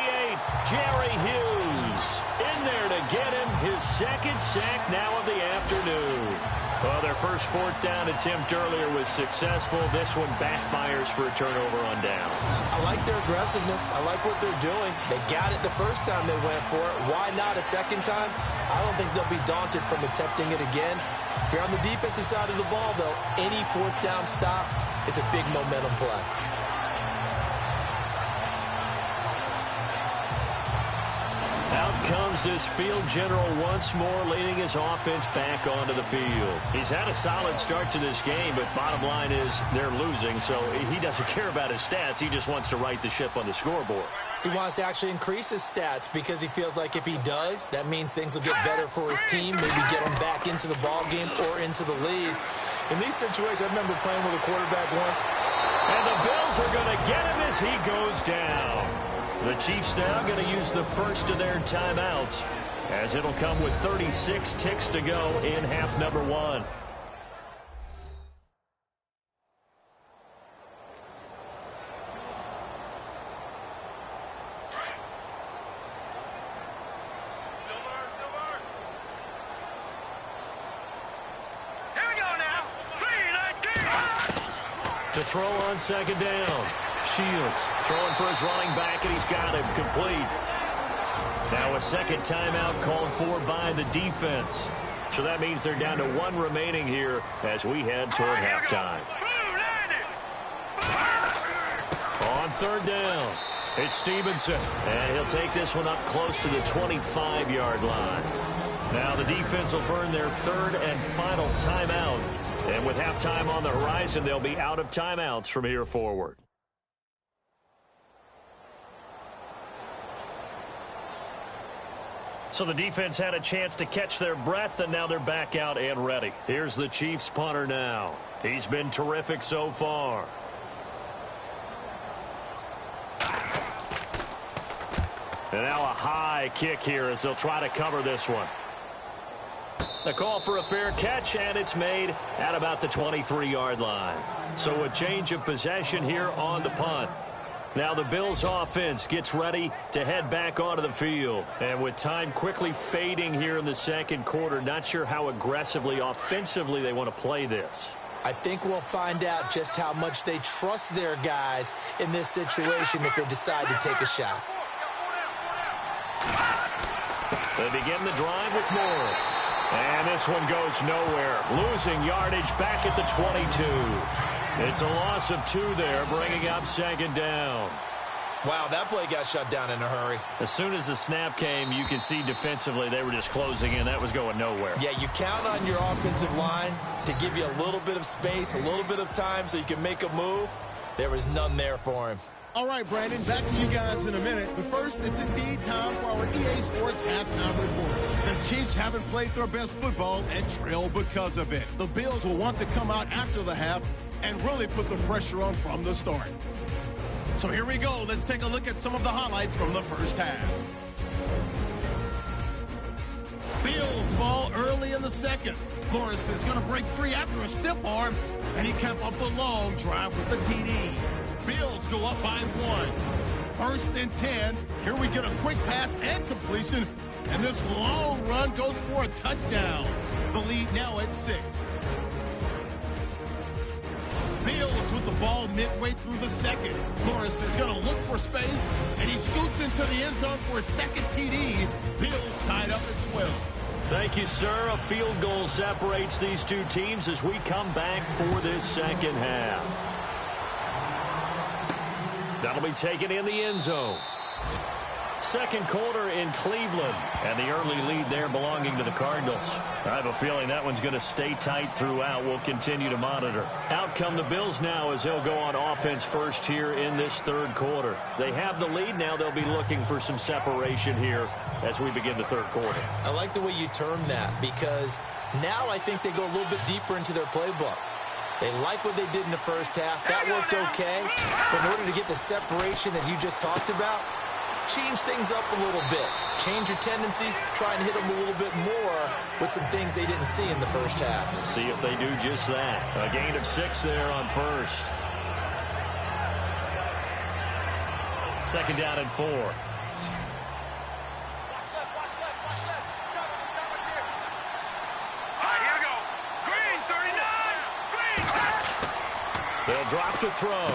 Jerry Hughes in there to get him. His second sack now of the afternoon. Well, their first fourth down attempt earlier was successful. This one backfires for a turnover on downs. I like their aggressiveness. I like what they're doing. They got it the first time they went for it. Why not a second time? I don't think they'll be daunted from attempting it again. If you're on the defensive side of the ball, though, any fourth down stop is a big momentum play. Out comes this field general once more, leading his offense back onto the field. He's had a solid start to this game, but bottom line is they're losing, so he doesn't care about his stats. He just wants to right the ship on the scoreboard. He wants to actually increase his stats because he feels like if he does, that means things will get better for his team, maybe get him back into the ball game or into the lead. In these situations, I remember playing with a quarterback once. And the Bills are going to get him as he goes down. The Chiefs now going to use the first of their timeouts, as it'll come with 36 ticks to go in half number one. Here we go now. 3-19. To throw on second down. Shields throwing for his running back, and he's got him complete. Now a second timeout called for by the defense. So that means they're down to one remaining here as we head toward halftime. On third down, it's Stevenson, and he'll take this one up close to the 25-yard line. Now the defense will burn their third and final timeout. And with halftime on the horizon, they'll be out of timeouts from here forward. So the defense had a chance to catch their breath, and now they're back out and ready. Here's the Chiefs punter now. He's been terrific so far. And now a high kick here as they'll try to cover this one. A call for a fair catch, and it's made at about the 23-yard line. So a change of possession here on the punt. Now the Bills offense gets ready to head back onto the field. And with time quickly fading here in the second quarter, not sure how aggressively, offensively they want to play this. I think we'll find out just how much they trust their guys in this situation if they decide to take a shot. They begin the drive with Morris. And this one goes nowhere. Losing yardage back at the 22. It's a loss of 2 there, bringing up second down. Wow, that play got shut down in a hurry. As soon as the snap came, you can see defensively they were just closing in. That was going nowhere. Yeah, you count on your offensive line to give you a little bit of space, a little bit of time so you can make a move. There was none there for him. All right, Brandon, back to you guys in a minute. But first, it's indeed time for our EA Sports halftime report. The Chiefs haven't played their best football and trail because of it. The Bills will want to come out after the half and really put the pressure on from the start. So here we go. Let's take a look at some of the highlights from the first half. Bills ball early in the second. Morris is going to break free after a stiff arm, and he capped off the long drive with the TD. Bills go up by 1. First and 10. Here we get a quick pass and completion, and this long run goes for a touchdown. The lead now at 6. Bills with the ball midway through the second. Morris is going to look for space, and he scoots into the end zone for a second TD. Bills tied up at 12. Thank you, sir. A field goal separates these two teams as we come back for this second half. That'll be taken in the end zone. Second quarter in Cleveland, and the early lead there belonging to the Cardinals. I have a feeling that one's going to stay tight throughout. We'll continue to monitor. Out come the Bills now as they'll go on offense first here in this third quarter. They have the lead now. They'll be looking for some separation here as we begin the third quarter. I like the way you term that because now I think they go a little bit deeper into their playbook. They like what they did in the first half. That worked okay. But in order to get the separation that you just talked about, change things up a little bit. Change your tendencies, try and hit them a little bit more with some things they didn't see in the first half. See if they do just that. A gain of 6 there on first. Second down and 4. Here we go. Green, 39. Green. They'll drop to throw.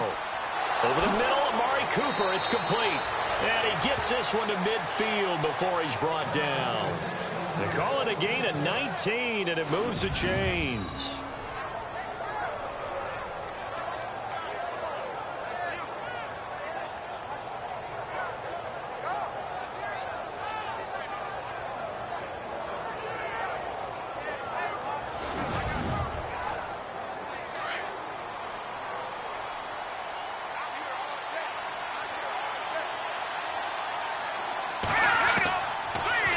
Over the middle, Amari Cooper. It's complete. And he gets this one to midfield before he's brought down. They call it a gain of 19, and it moves the chains.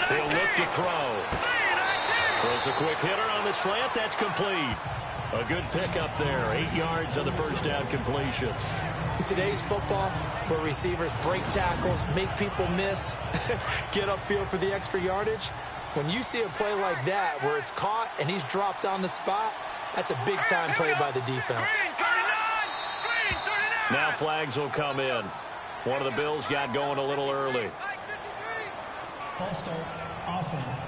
He'll look to throw. Throws a quick hitter on the slant. That's complete. A good pickup there. 8 yards on the first down completion. In today's football, where receivers break tackles, make people miss, get upfield for the extra yardage, when you see a play like that where it's caught and he's dropped on the spot, that's a big-time play by the defense. Now flags will come in. One of the Bills got going a little early. False start, offense.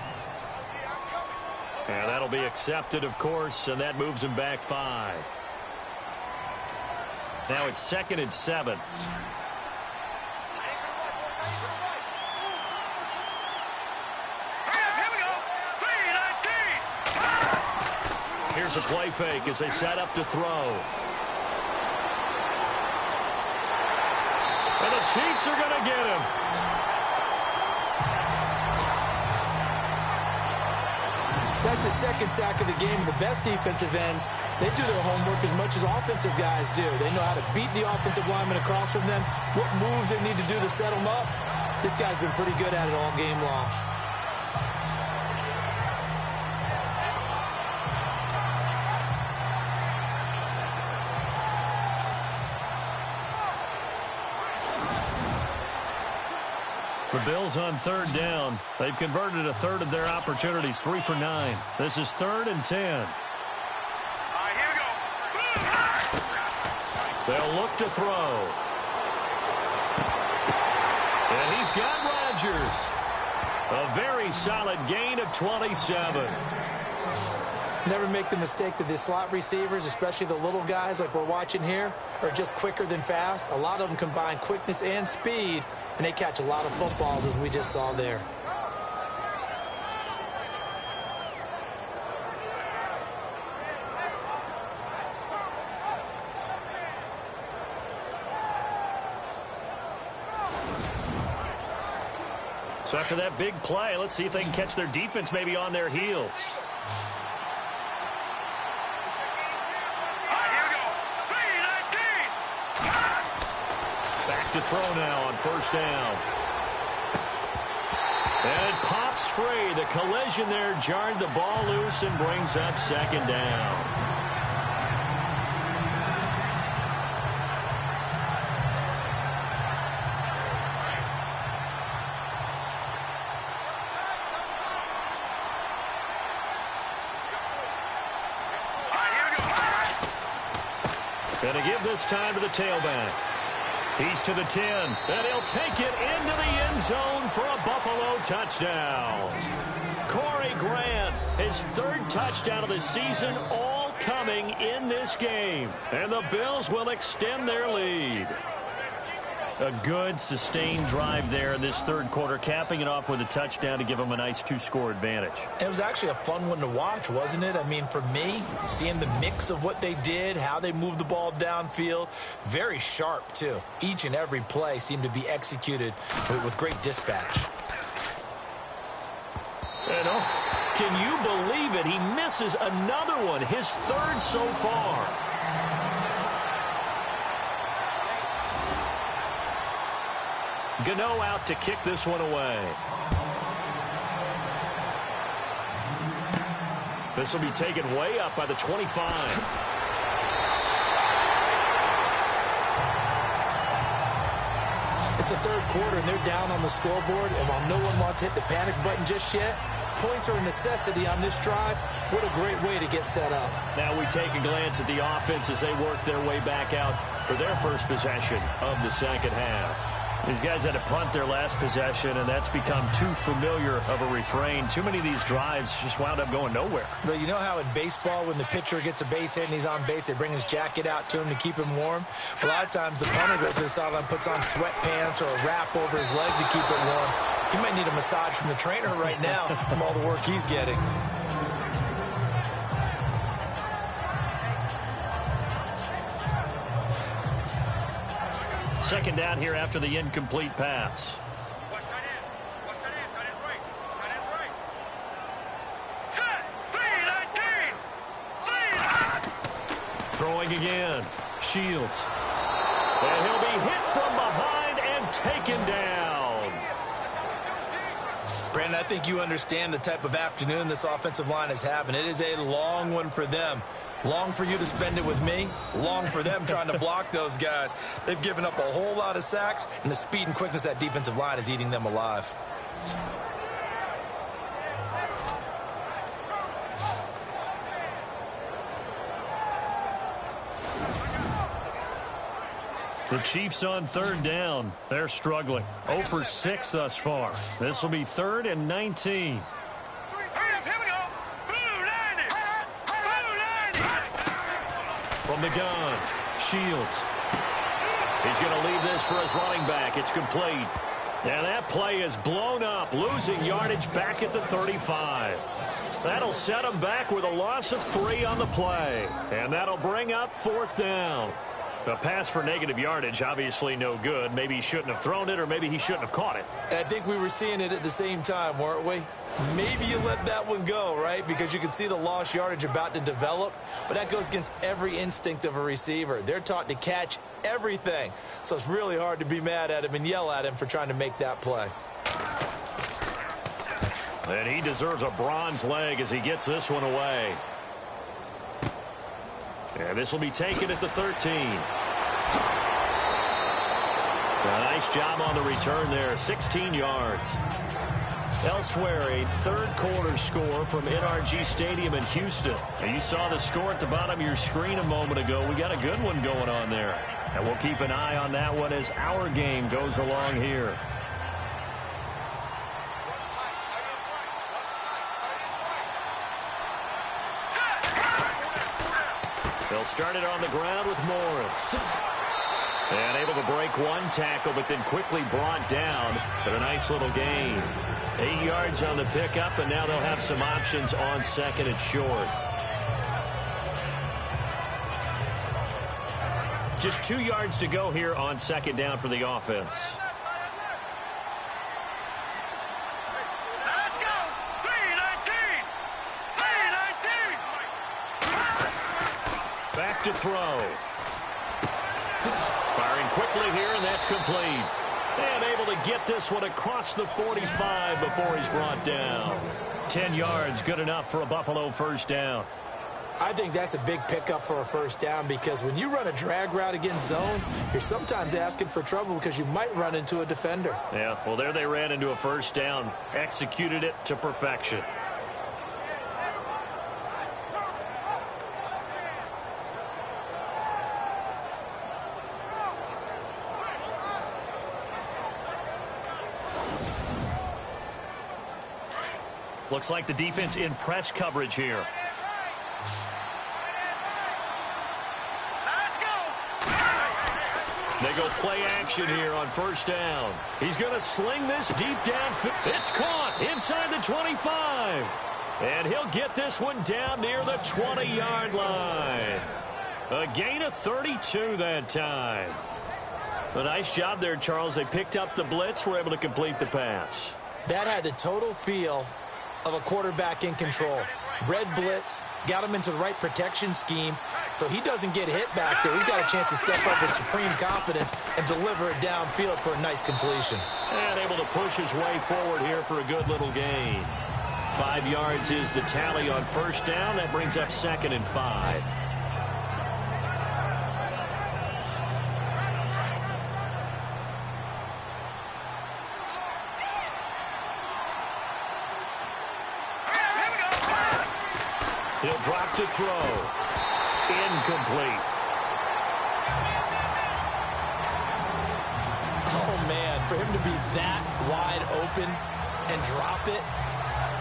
And that'll be accepted, of course, and that moves him back 5. Now it's 2nd and 7. Here's a play fake as they set up to throw. And the Chiefs are going to get him. That's the second sack of the game. The best defensive ends, they do their homework as much as offensive guys do. They know how to beat the offensive lineman across from them, what moves they need to do to set them up. This guy's been pretty good at it all game long. The Bills on 3rd down. They've converted a third of their opportunities, 3 for 9. This is 3rd and 10. Here we go. They'll look to throw. And he's got Rodgers. A very solid gain of 27. Never make the mistake that the slot receivers, especially the little guys like we're watching here, are just quicker than fast. A lot of them combine quickness and speed, and they catch a lot of footballs, as we just saw there. So after that big play, let's see if they can catch their defense maybe on their heels. Back to throw now on 1st down. And it pops free. The collision there jarred the ball loose and brings up 2nd down. And to give this time to the tailback. He's to the 10, and he'll take it into the end zone for a Buffalo touchdown. Corey Grant, his 3rd touchdown of the season, all coming in this game. And the Bills will extend their lead. A good, sustained drive there in this 3rd quarter, capping it off with a touchdown to give them a nice 2-score advantage. It was actually a fun one to watch, wasn't it? I mean, for me, seeing the mix of what they did, how they moved the ball downfield, very sharp, too. Each and every play seemed to be executed with great dispatch. And can you believe it? He misses another one, his 3rd so far. Gano out to kick this one away. This will be taken way up by the 25. It's the third quarter and they're down on the scoreboard, and while no one wants to hit the panic button just yet, points are a necessity on this drive. What a great way to get set up. Now we take a glance at the offense as they work their way back out for their first possession of the second half. These guys had to punt their last possession, and that's become too familiar of a refrain. Too many of these drives just wound up going nowhere. But you know how in baseball, when the pitcher gets a base hit and he's on base, they bring his jacket out to him to keep him warm? A lot of times the punter goes to the sideline, puts on sweatpants or a wrap over his leg to keep it warm. He might need a massage from the trainer right now from all the work he's getting. Second down here after the incomplete pass. Watch tight end. Watch tight end. Tight end's right. Tight end's right. Set. 3-19. Lead. Throwing again. Shields. And he'll be hit from behind and taken down. Brandon, I think you understand the type of afternoon this offensive line is having. It is a long one for them. Long for you to spend it with me. Long for them trying to block those guys. They've given up a whole lot of sacks, and the speed and quickness of that defensive line is eating them alive. The Chiefs on third down. They're struggling. 0 for 6 thus far. This will be 3rd and 19. From the gun, Shields. He's going to leave this for his running back. It's complete. And that play is blown up, losing yardage back at the 35. That'll set him back with a loss of 3 on the play. And that'll bring up 4th down. A pass for negative yardage, obviously no good. Maybe he shouldn't have thrown it, or maybe he shouldn't have caught it. I think we were seeing it at the same time, weren't we? Maybe you let that one go, right? Because you can see the lost yardage about to develop. But that goes against every instinct of a receiver. They're taught to catch everything. So it's really hard to be mad at him and yell at him for trying to make that play. And he deserves a bronze leg as he gets this one away. And this will be taken at the 13. A nice job on the return there, 16 yards. Elsewhere, a third-quarter score from NRG Stadium in Houston. And you saw the score at the bottom of your screen a moment ago. We got a good one going on there. And we'll keep an eye on that one as our game goes along here. They'll start it on the ground with Morris. And able to break one tackle, but then quickly brought down. But a nice little gain. 8 yards on the pickup, and now they'll have some options on second and short. Just 2 yards to go here on second down for the offense. Let's go. 3-19. 3-19. Back to throw. Firing quickly here, and that's complete. And able to get this one across the 45 before he's brought down. 10 yards, good enough for a Buffalo first down. I think that's a big pickup for a first down, because when you run a drag route against zone, you're sometimes asking for trouble because you might run into a defender. Yeah, well, there they ran into a first down. Executed it to perfection. Looks like the defense in press coverage here. Let's go. They go play action here on first down. He's going to sling this deep down. It's caught inside the 25. And he'll get this one down near the 20-yard line. A gain of 32 that time. A nice job there, Charles. They picked up the blitz, were able to complete the pass. That had the total feel of a quarterback in control. Red blitz, got him into the right protection scheme, so he doesn't get hit back there. He's got a chance to step up with supreme confidence and deliver it downfield for a nice completion. And able to push his way forward here for a good little gain. 5 yards is the tally on first down. That brings up 2nd and 5. He'll drop to throw. Incomplete. Oh, man, for him to be that wide open and drop it.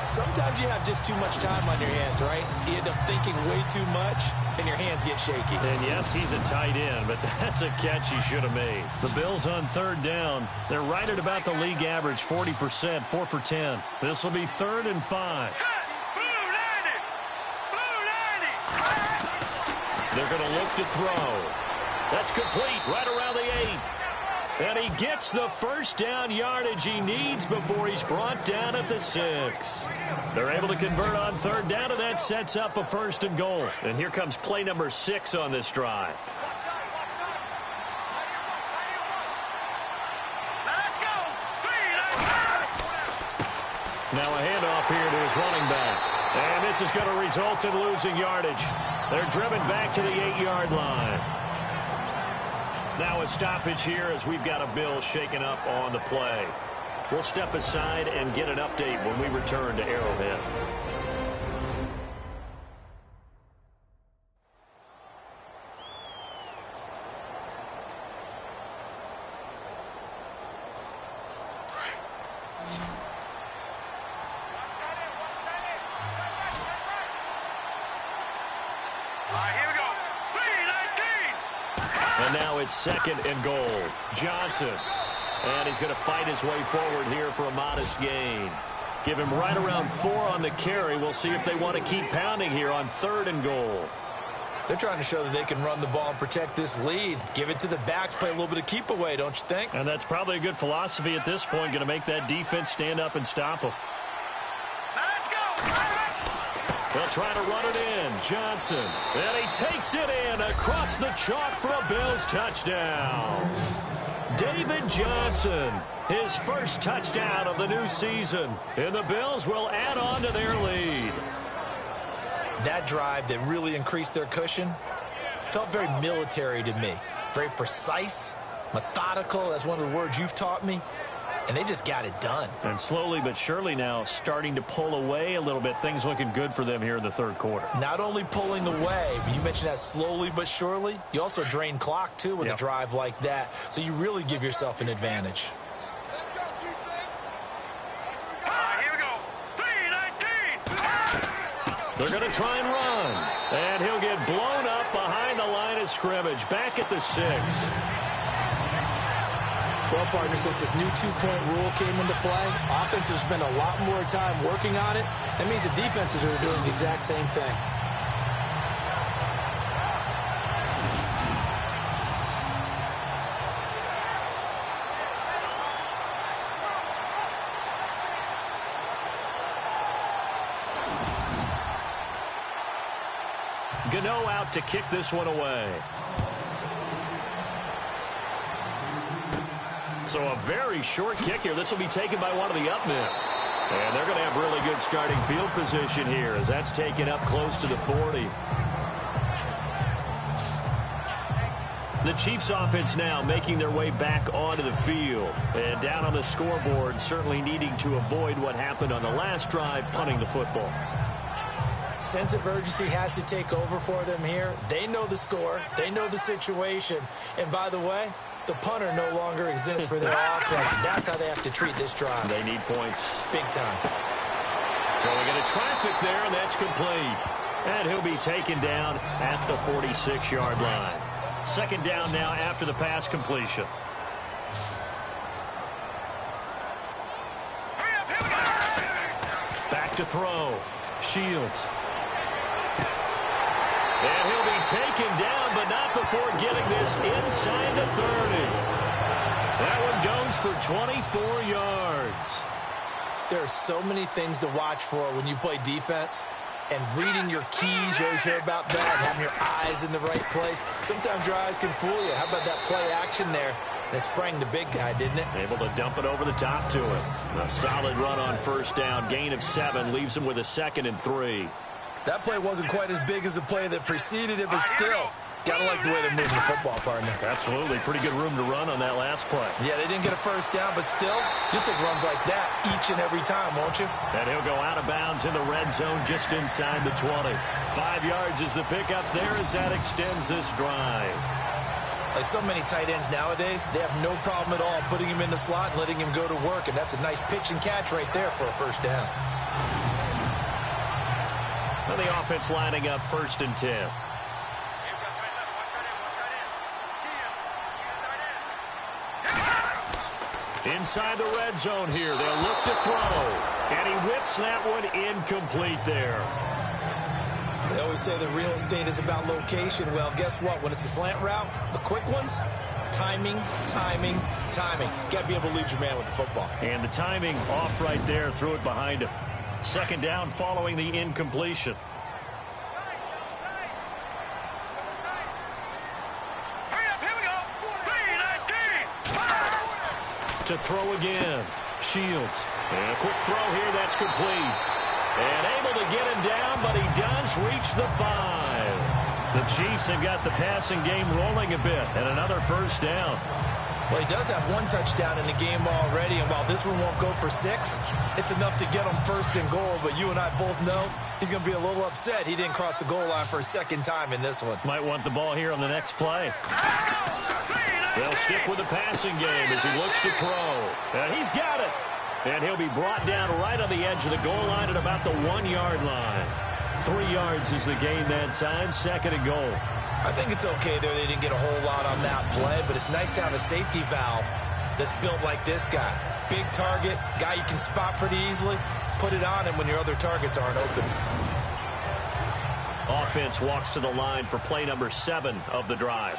Sometimes you have just too much time on your hands, right? You end up thinking way too much, and your hands get shaky. And yes, he's a tight end, but that's a catch he should have made. The Bills on third down. They're right at about the league average, 40%, 4 for 10. This will be 3rd and 5. They're going to look to throw. That's complete right around the 8. And he gets the first down yardage he needs before he's brought down at the 6. They're able to convert on third down, and that sets up a 1st and goal. And here comes play number 6 on this drive. Now a handoff here to his running back. And this is going to result in losing yardage. They're driven back to the 8-yard line. Now a stoppage here as we've got a Bill shaken up on the play. We'll step aside and get an update when we return to Arrowhead. And now it's 2nd and goal. Johnson. And he's going to fight his way forward here for a modest gain. Give him right around 4 on the carry. We'll see if they want to keep pounding here on 3rd and goal. They're trying to show that they can run the ball and protect this lead. Give it to the backs, play a little bit of keep away, don't you think? And that's probably a good philosophy at this point. Going to make that defense stand up and stop them. They'll try to run it in. Johnson. And he takes it in across the chalk for a Bills touchdown. David Johnson, his first touchdown of the new season. And the Bills will add on to their lead. That drive that really increased their cushion felt very military to me. Very precise, methodical. That's one of the words you've taught me. And they just got it done. And slowly but surely now starting to pull away a little bit. Things looking good for them here in the 3rd quarter. Not only pulling away, but you mentioned that slowly but surely. You also drain clock, too, with a drive like that. So you really give yourself an advantage. Let's go, defense. Here we go. 3-19. They're going to try and run. And he'll get blown up behind the line of scrimmage. Back at the 6. Well, partner, since this new 2-point rule came into play, offenses spend a lot more time working on it. That means the defenses are doing the exact same thing. Gano out to kick this one away. So a very short kick here. This will be taken by one of the up men. And they're going to have really good starting field position here as that's taken up close to the 40. The Chiefs offense now making their way back onto the field. And down on the scoreboard, certainly needing to avoid what happened on the last drive, punting the football. Sense of urgency has to take over for them here. They know the score. They know the situation. And by the way, the punter no longer exists for their offense. That's how they have to treat this drive. They need points. Big time. So we get a traffic there, and that's complete. And he'll be taken down at the 46-yard line. 2nd down now after the pass completion. Back to throw. Shields. And he'll be taken down, but not before getting this inside the 30. That one goes for 24 yards. There are so many things to watch for when you play defense. And reading your keys, you always hear about that, having your eyes in the right place. Sometimes your eyes can fool you. How about that play action there? And it sprang the big guy, didn't it? Able to dump it over the top to him. A solid run on 1st down. Gain of 7 leaves him with a 2nd and 3. That play wasn't quite as big as the play that preceded it, but still, Gotta like the way they're moving the football, partner. Absolutely. Pretty good room to run on that last play. Yeah, they didn't get a first down, but still, you'll take runs like that each and every time, won't you? And he'll go out of bounds in the red zone just inside the 20. 5 yards is the pickup there as that extends this drive. Like so many tight ends nowadays, they have no problem at all putting him in the slot and letting him go to work, and that's a nice pitch and catch right there for a first down. And the offense lining up 1st and 10. Inside the red zone here. They'll look to throw. And he whips that one incomplete there. They always say the real estate is about location. Well, guess what? When it's a slant route, the quick ones, timing, timing, timing. Got to be able to lead your man with the football. And the timing off right there. Threw it behind him. 2nd down following the incompletion. To throw again. Shields. And a quick throw here. That's complete. And able to get him down, but he does reach the 5. The Chiefs have got the passing game rolling a bit. And another first down. Well, he does have 1 touchdown in the game already. And while this one won't go for 6, it's enough to get him 1st and goal. But you and I both know he's going to be a little upset he didn't cross the goal line for a 2nd time in this one. Might want the ball here on the next play. They'll stick with the passing game as he looks to throw. And he's got it. And he'll be brought down right on the edge of the goal line at about the 1-yard line. 3 yards is the gain that time. 2nd and goal. I think it's okay there. They didn't get a whole lot on that play, but it's nice to have a safety valve that's built like this guy. Big target, guy you can spot pretty easily. Put it on him when your other targets aren't open. Offense walks to the line for play number 7 of the drive.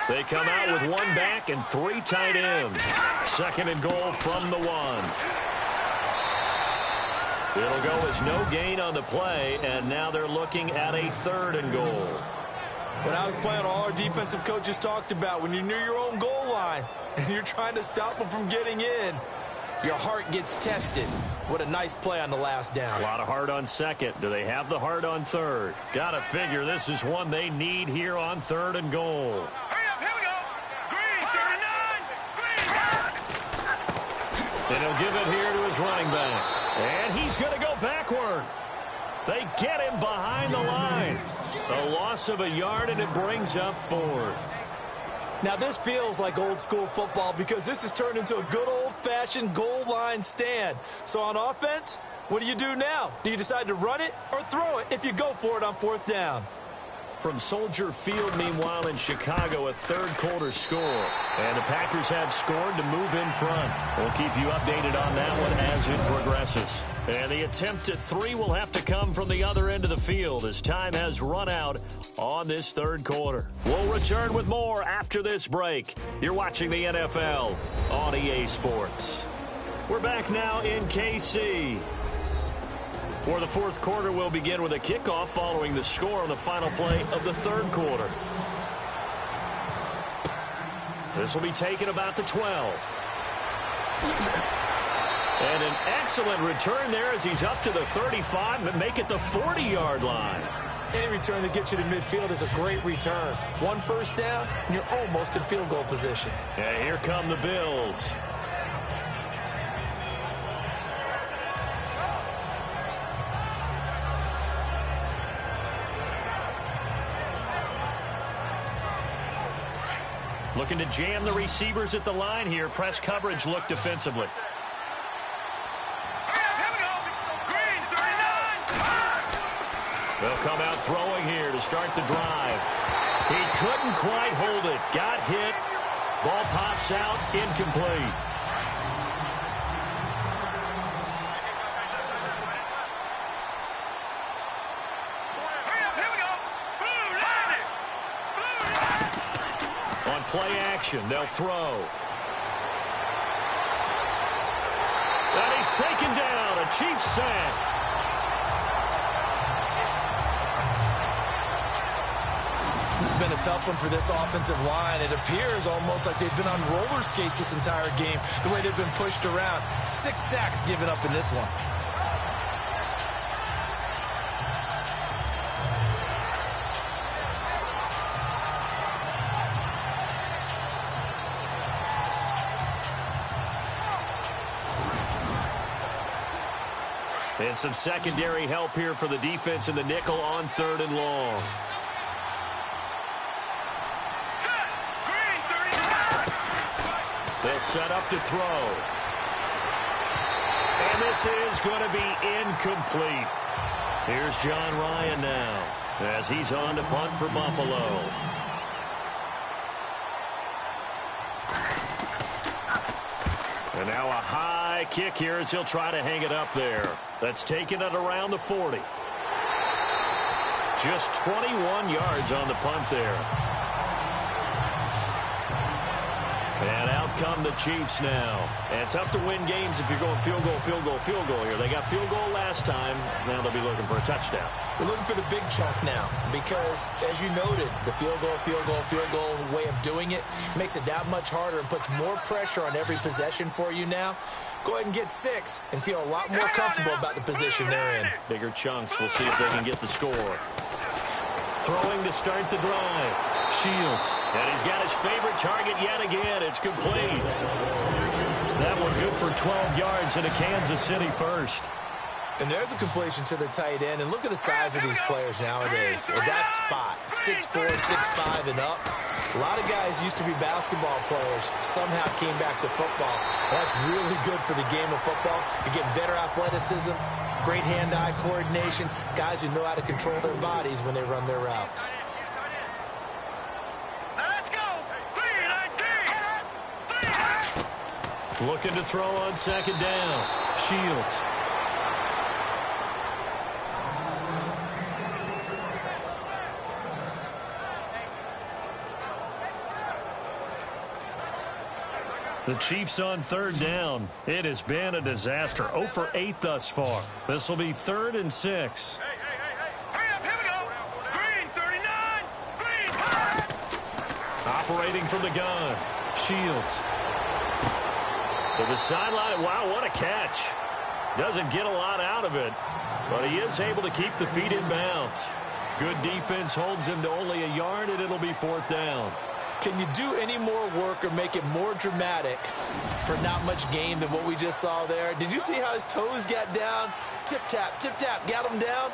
They come out with 1 back and 3 tight ends. 2nd and goal from the 1. It'll go as no gain on the play, and now they're looking at a 3rd and goal. When I was playing, all our defensive coaches talked about when you're near your own goal line and you're trying to stop them from getting in, your heart gets tested. What a nice play on the last down. A lot of heart on 2nd. Do they have the heart on 3rd? Got to figure this is one they need here on 3rd and goal. And he'll give it here to his running back. And he's going to go backward. They get him behind the line. A loss of a yard, and it brings up 4th. Now, this feels like old-school football because this has turned into a good old-fashioned goal line stand. So on offense, what do you do now? Do you decide to run it or throw it if you go for it on 4th down? From Soldier Field, meanwhile, in Chicago, a 3rd quarter score. And the Packers have scored to move in front. We'll keep you updated on that one as it progresses. And the attempt at 3 will have to come from the other end of the field as time has run out on this 3rd quarter. We'll return with more after this break. You're watching the NFL on EA Sports. We're back now in KC, where the 4th quarter will begin with a kickoff following the score on the final play of the 3rd quarter. This will be taken about the 12. And an excellent return there as he's up to the 35, but make it the 40-yard line. Any return that gets you to midfield is a great return. 1 first down, and you're almost in field goal position. And here come the Bills. Looking to jam the receivers at the line here. Press coverage look defensively. They'll come out throwing here to start the drive. He couldn't quite hold it. Got hit. Ball pops out. Incomplete. On play action, they'll throw. And he's taken down. A Chiefs sack. This has been a tough one for this offensive line. It appears almost like they've been on roller skates this entire game, the way they've been pushed around. 6 sacks given up in this one. And some secondary help here for the defense in the nickel on 3rd and long. They'll set up to throw. And this is going to be incomplete. Here's John Ryan now as he's on to punt for Buffalo. And now a high kick here as he'll try to hang it up there. That's taken it around the 40. Just 21 yards on the punt there. And out come the Chiefs now. And tough to win games if you're going field goal, field goal, field goal here. They got field goal last time. Now they'll be looking for a touchdown. They're looking for the big chunk now because, as you noted, the field goal way of doing it makes it that much harder and puts more pressure on every possession for you now. Go ahead and get 6 and feel a lot more comfortable about the position they're in. Bigger chunks. We'll see if they can get the score. Throwing to start the drive. Shields. And he's got his favorite target yet again. It's complete. That one good for 12 yards into Kansas City first. And there's a completion to the tight end. And look at the size of these players nowadays. At that spot, 6'4", 6'5", and up. A lot of guys used to be basketball players, somehow came back to football. That's really good for the game of football. You're getting better athleticism, great hand-eye coordination, guys who know how to control their bodies when they run their routes. Looking to throw on 2nd down. Shields. The Chiefs on 3rd down. It has been a disaster. 0 for 8 thus far. This will be 3rd and 6. Hurry up, here we go. Green, 39. Green. Operating from the gun. Shields. To the sideline. Wow, what a catch. Doesn't get a lot out of it, but he is able to keep the feet in bounds. Good defense holds him to only a yard, and it'll be 4th down. Can you do any more work or make it more dramatic for not much gain than what we just saw there? Did you see how his toes got down? Tip-tap, got him down.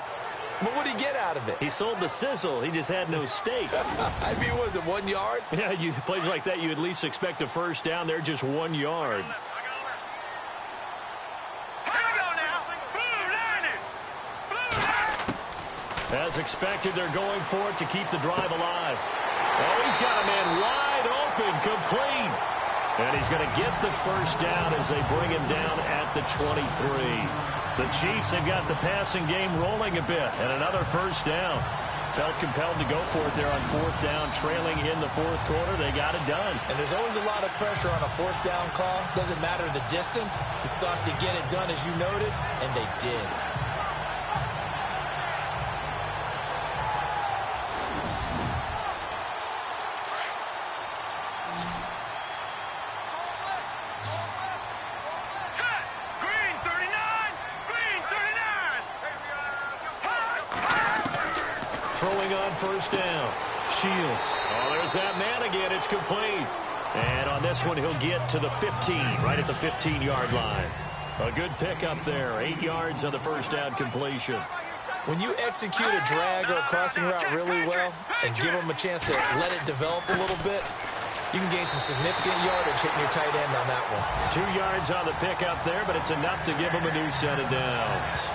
But what did he get out of it? He sold the sizzle. He just had no steak. I mean, was it 1 yard? Yeah, plays like that, you at least expect a first down. They're just 1 yard. As expected, they're going for it to keep the drive alive. Oh, he's got a man wide open, complete. And he's going to get the first down as they bring him down at the 23. The Chiefs have got the passing game rolling a bit, and another first down. Felt compelled to go for it there on 4th down, trailing in the 4th quarter. They got it done. And there's always a lot of pressure on a 4th down call. Doesn't matter the distance. You still have to get it done, as you noted, and they did. Throwing on 1st down. Shields. Oh, there's that man again. It's complete. And on this one, he'll get to the 15, right at the 15-yard line. A good pickup there. 8 yards on the first down completion. When you execute a drag or a crossing route really well and give them a chance to let it develop a little bit, you can gain some significant yardage hitting your tight end on that one. 2 yards on the pickup there, but it's enough to give them a new set of downs.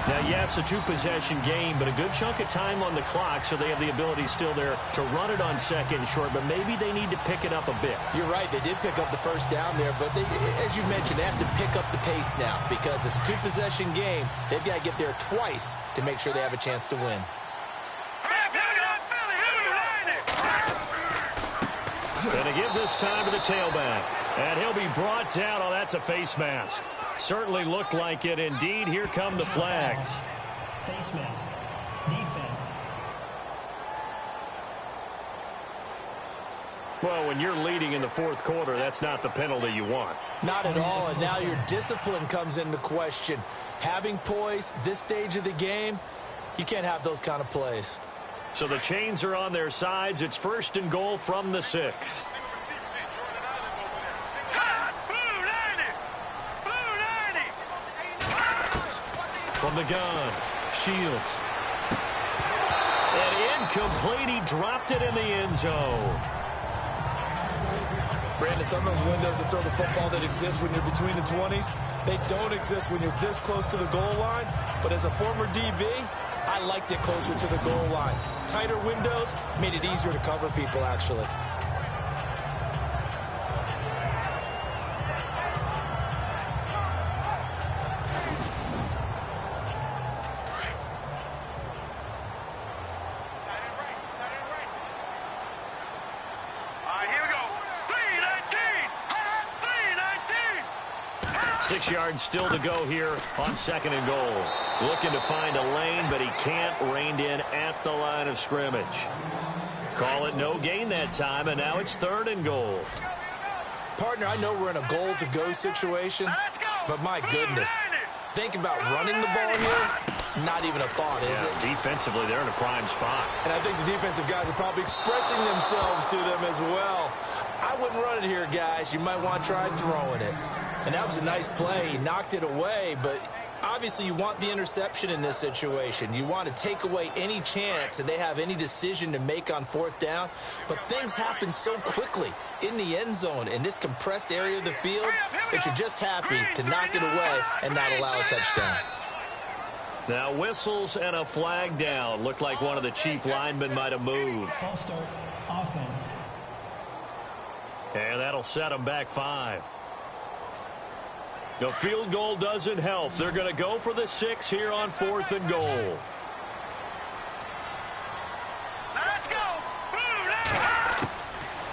Now, yes, a 2-possession game, but a good chunk of time on the clock, so they have the ability still there to run it on 2nd and short, but maybe they need to pick it up a bit. You're right. They did pick up the first down there, but they, as you mentioned, they have to pick up the pace now because it's a 2-possession game. They've got to get there twice to make sure they have a chance to win. Going to give this time to the tailback, and he'll be brought down. Oh, that's a face mask. Certainly looked like it. Indeed, here come the flags. Face mask. Defense. Well, when you're leading in the 4th quarter, that's not the penalty you want. Not at all, and now your discipline comes into question. Having poise this stage of the game, you can't have those kind of plays. So the chains are on their sides. It's 1st and goal from the 6. from the gun. Shields. And incomplete. He dropped it in the end zone. Brandon, some of those windows to throw the football that exist when you're between the 20s, they don't exist when you're this close to the goal line. But as a former DB, I liked it closer to the goal line. Tighter windows made it easier to cover people, actually. Here we go. 3-19. 6 yards still to go here on 2nd and goal. Looking to find a lane, but he can't. Reined in at the line of scrimmage. Call it no gain that time, and now it's 3rd and goal. Partner, I know we're in a goal-to-go situation, but my goodness, think about running the ball here. Not even a thought, is it? Defensively, they're in a prime spot. And I think the defensive guys are probably expressing themselves to them as well. I wouldn't run it here, guys. You might want to try throwing it. And that was a nice play. He knocked it away, but obviously you want the interception in this situation. You want to take away any chance that they have any decision to make on 4th down. But things happen so quickly in the end zone in this compressed area of the field that you're just happy to knock it away and not allow a touchdown. Now whistles and a flag down. Looked like one of the chief linemen might have moved. False start, offense. And that'll set them back 5. The field goal doesn't help. They're going to go for the 6 here on 4th and goal. Let's go.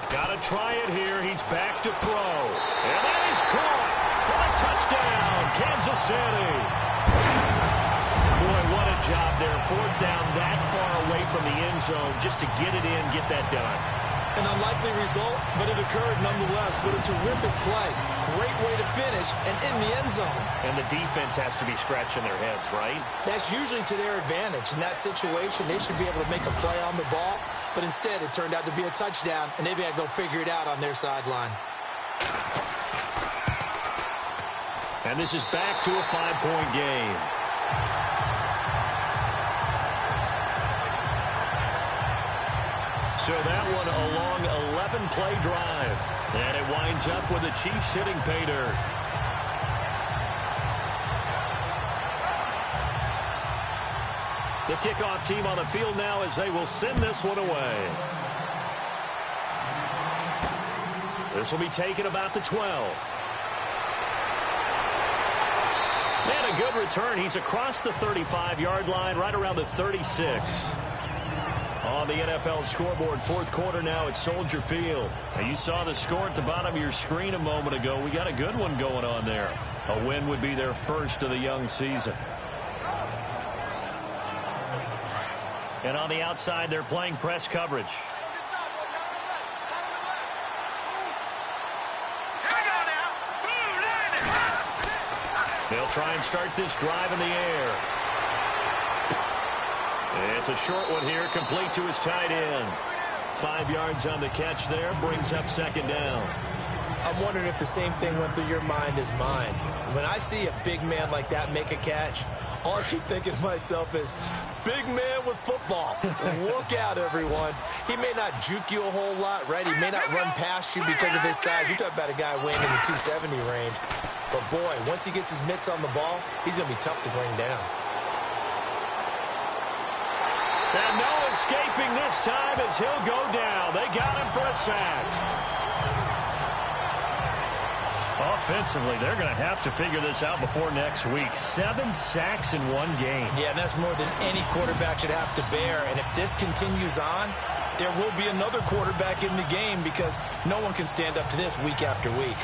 Got to try it here. He's back to throw. And that is caught for a touchdown, Kansas City. Boy, what a job there. 4th down that far away from the end zone just to get it in, get that done. An unlikely result, but it occurred nonetheless. But a terrific play. Great way to finish and in the end zone. And the defense has to be scratching their heads, right? That's usually to their advantage. In that situation, they should be able to make a play on the ball. But instead, it turned out to be a touchdown, and they've got to go figure it out on their sideline. And this is back to a 5-point game. So that one a long 11-play drive. And it winds up with the Chiefs hitting pay dirt. The kickoff team on the field now as they will send this one away. This will be taken about the 12. And a good return. He's across the 35-yard line, right around the 36. On the NFL scoreboard, 4th quarter now at Soldier Field. Now you saw the score at the bottom of your screen a moment ago. We got a good one going on there. A win would be their first of the young season. And on the outside, they're playing press coverage. They'll try and start this drive in the air. It's a short one here, complete to his tight end. 5 yards on the catch there, brings up 2nd down. I'm wondering if the same thing went through your mind as mine. When I see a big man like that make a catch, all I keep thinking to myself is, big man with football. Look out, everyone. He may not juke you a whole lot, right? He may not run past you because of his size. You're talking about a guy weighing in the 270 range. But, boy, once he gets his mitts on the ball, he's going to be tough to bring down. And no escaping this time as he'll go down. They got him for a sack. Offensively, they're going to have to figure this out before next week. 7 sacks in one game. Yeah, and that's more than any quarterback should have to bear. And if this continues on, there will be another quarterback in the game because no one can stand up to this week after week.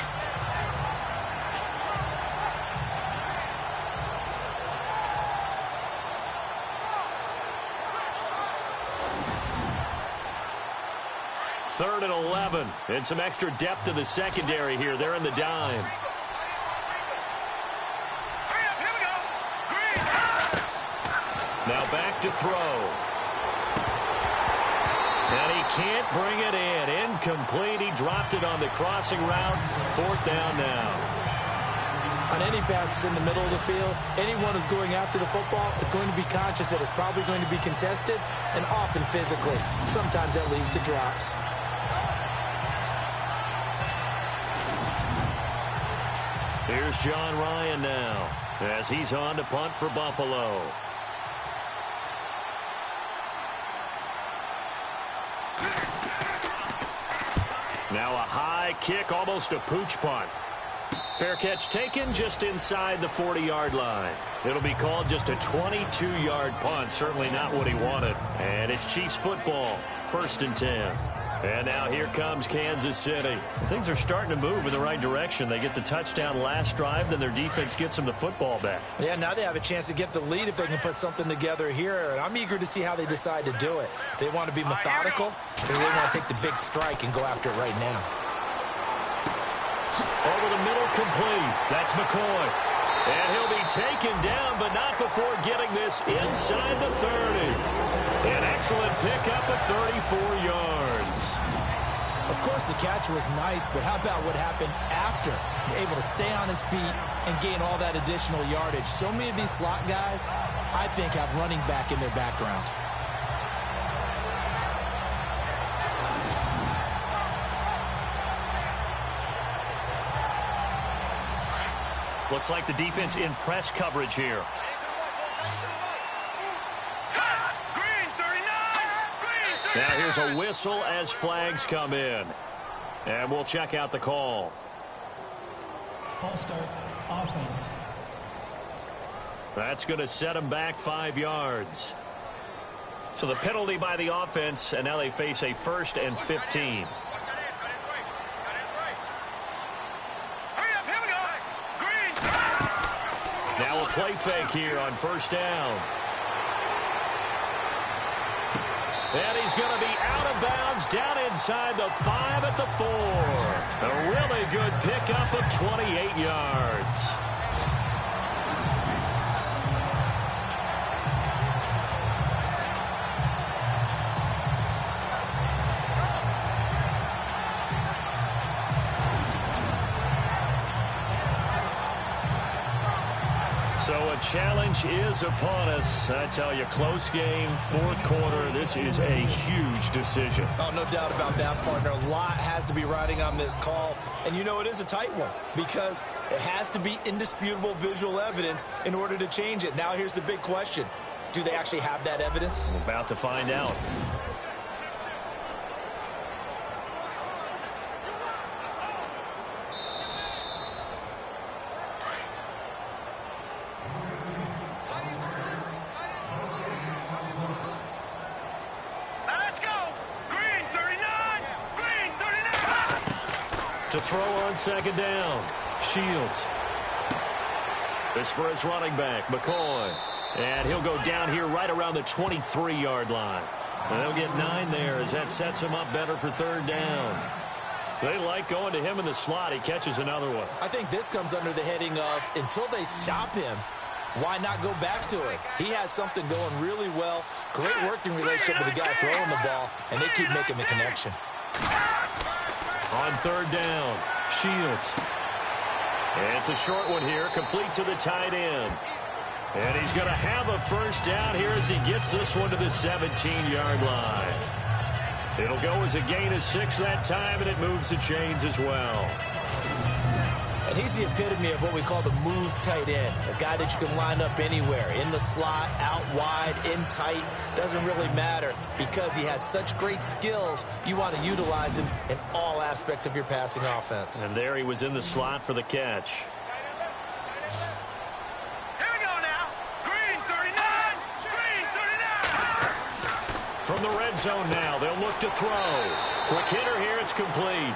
Third and 11. And some extra depth to the secondary here. They're in the dime. Now back to throw. And he can't bring it in. Incomplete. He dropped it on the crossing route. 4th down now. I On any passes in the middle of the field, anyone who's going after the football is going to be conscious that it's probably going to be contested, and often physically. Sometimes that leads to drops. Here's John Ryan now as he's on to punt for Buffalo. Now a high kick, almost a pooch punt. Fair catch taken just inside the 40-yard line. It'll be called just a 22-yard punt. Certainly not what he wanted. And it's Chiefs football, 1st and 10. And now here comes Kansas City. Things are starting to move in the right direction. They get the touchdown last drive, then their defense gets them the football back. Yeah, now they have a chance to get the lead if they can put something together here. And I'm eager to see how they decide to do it. If they want to be methodical, or they want to take the big strike and go after it right now. Over the middle, complete. That's McCoy. And he'll be taken down, but not before getting this inside the 30. An excellent pickup of 34 yards. Of course, the catch was nice, but how about what happened after? Able to stay on his feet and gain all that additional yardage. So many of these slot guys, I think, have running back in their background. Looks like the defense in press coverage here. Now here's a whistle as flags come in. And we'll check out the call. False start, offense. That's going to set them back 5 yards. So the penalty by the offense, and now they face a 1st and 15. Now a play fake here on 1st down. And he's going to be out of bounds down inside the 5 at the 4. A really good pickup of 28 yards. So a challenge is upon us. I tell you, close game, 4th quarter. This is a huge decision. Oh, no doubt about that, partner. A lot has to be riding on this call. And you know it is a tight one because it has to be indisputable visual evidence in order to change it. Now here's the big question. Do they actually have that evidence? We're about to find out. To throw on 2nd down. Shields. This for his running back, McCoy. And he'll go down here right around the 23-yard line. And they'll get 9 there as that sets him up better for 3rd down. They like going to him in the slot. He catches another one. I think this comes under the heading of until they stop him, why not go back to it? He has something going really well. Great working relationship with the guy throwing the ball, and they keep making the connection. On 3rd down, Shields. And it's a short one here, complete to the tight end. And he's going to have a 1st down here as he gets this one to the 17-yard line. It'll go as a gain of 6 that time, and it moves the chains as well. And he's the epitome of what we call the move tight end, a guy that you can line up anywhere, in the slot, out wide, in tight, doesn't really matter because he has such great skills. You want to utilize him in all aspects of your passing offense. And there he was in the slot for the catch. Here we go now. Green 39. Green 39. From the red zone now, they'll look to throw. Quick hitter here, it's complete.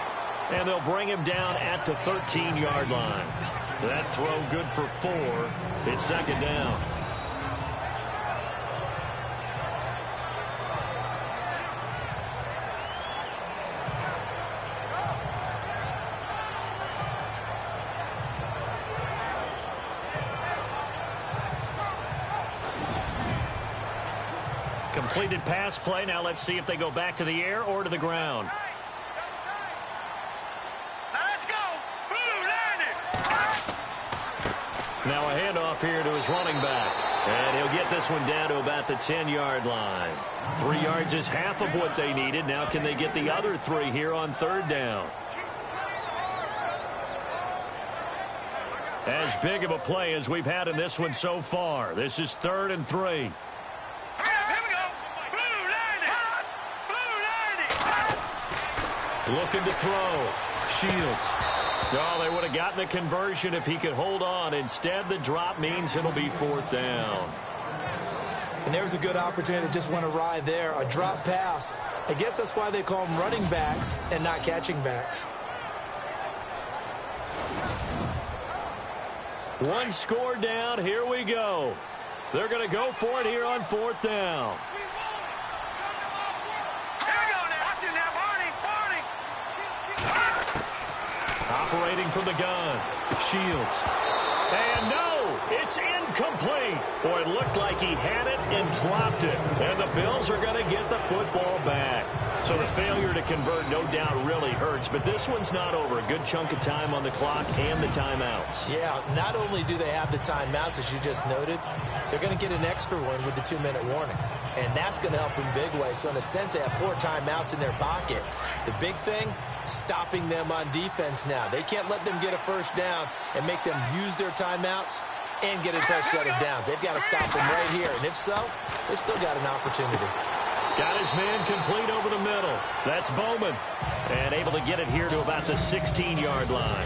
And they'll bring him down at the 13-yard line. That throw good for 4. It's 2nd down. Completed pass play. Now let's see if they go back to the air or to the ground. Now a handoff here to his running back. And he'll get this one down to about the 10-yard line. 3 yards is half of what they needed. Now can they get the other 3 here on third down? As big of a play as we've had in this one so far. This is 3rd and 3. Looking to throw. Shields. Oh, they would have gotten the conversion if he could hold on. Instead, the drop means it'll be 4th down. And there's a good opportunity to just went awry there. A drop pass. I guess that's why they call them running backs and not catching backs. 1 score down. Here we go. They're going to go for it here on 4th down. Operating from the gun. Shields. And no, it's incomplete. Boy, it looked like he had it and dropped it. And the Bills are going to get the football back. So the failure to convert, no doubt, really hurts. But this one's not over. A good chunk of time on the clock and the timeouts. Yeah, not only do they have the timeouts, as you just noted, they're going to get an extra one with the 2-minute warning. And that's going to help in big ways. So in a sense, they have 4 timeouts in their pocket. The big thing, stopping them on defense now. They can't let them get a first down and make them use their timeouts and get a fresh set of downs. They've got to stop them right here. And if so, they've still got an opportunity. Got his man complete over the middle. That's Bowman. And able to get it here to about the 16-yard line.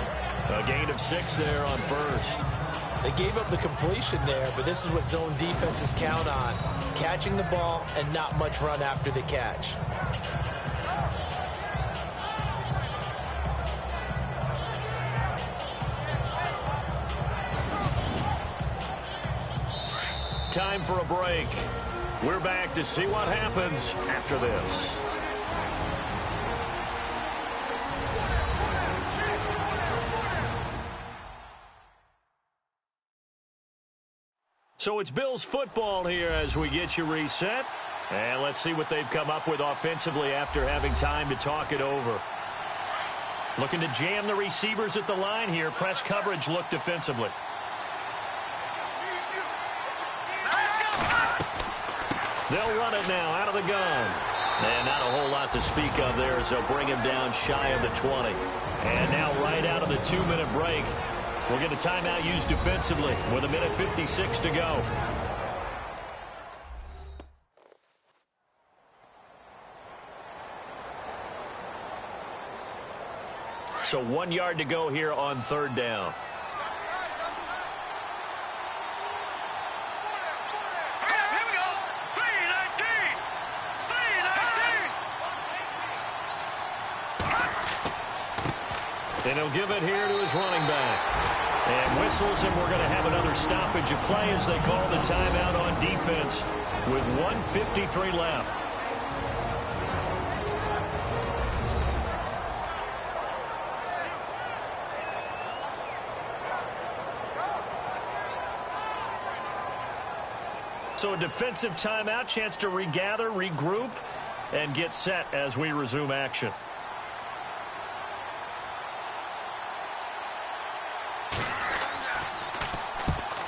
A gain of 6 there on first. They gave up the completion there, but this is what zone defenses count on. Catching the ball and not much run after the catch. Time for a break. We're back to see what happens after this. So it's Bills football here as we get you reset. And let's see what they've come up with offensively after having time to talk it over. Looking to jam the receivers at the line here. Press coverage look defensively. They'll run it now out of the gun. And not a whole lot to speak of there as they'll bring him down shy of the 20. And now right out of the 2-minute break, we'll get a timeout used defensively with 1:56 to go. So 1 yard to go here on third down. And he'll give it here to his running back. And whistles, and we're going to have another stoppage of play as they call the timeout on defense with 1:53 left. So a defensive timeout, chance to regather, regroup, and get set as we resume action.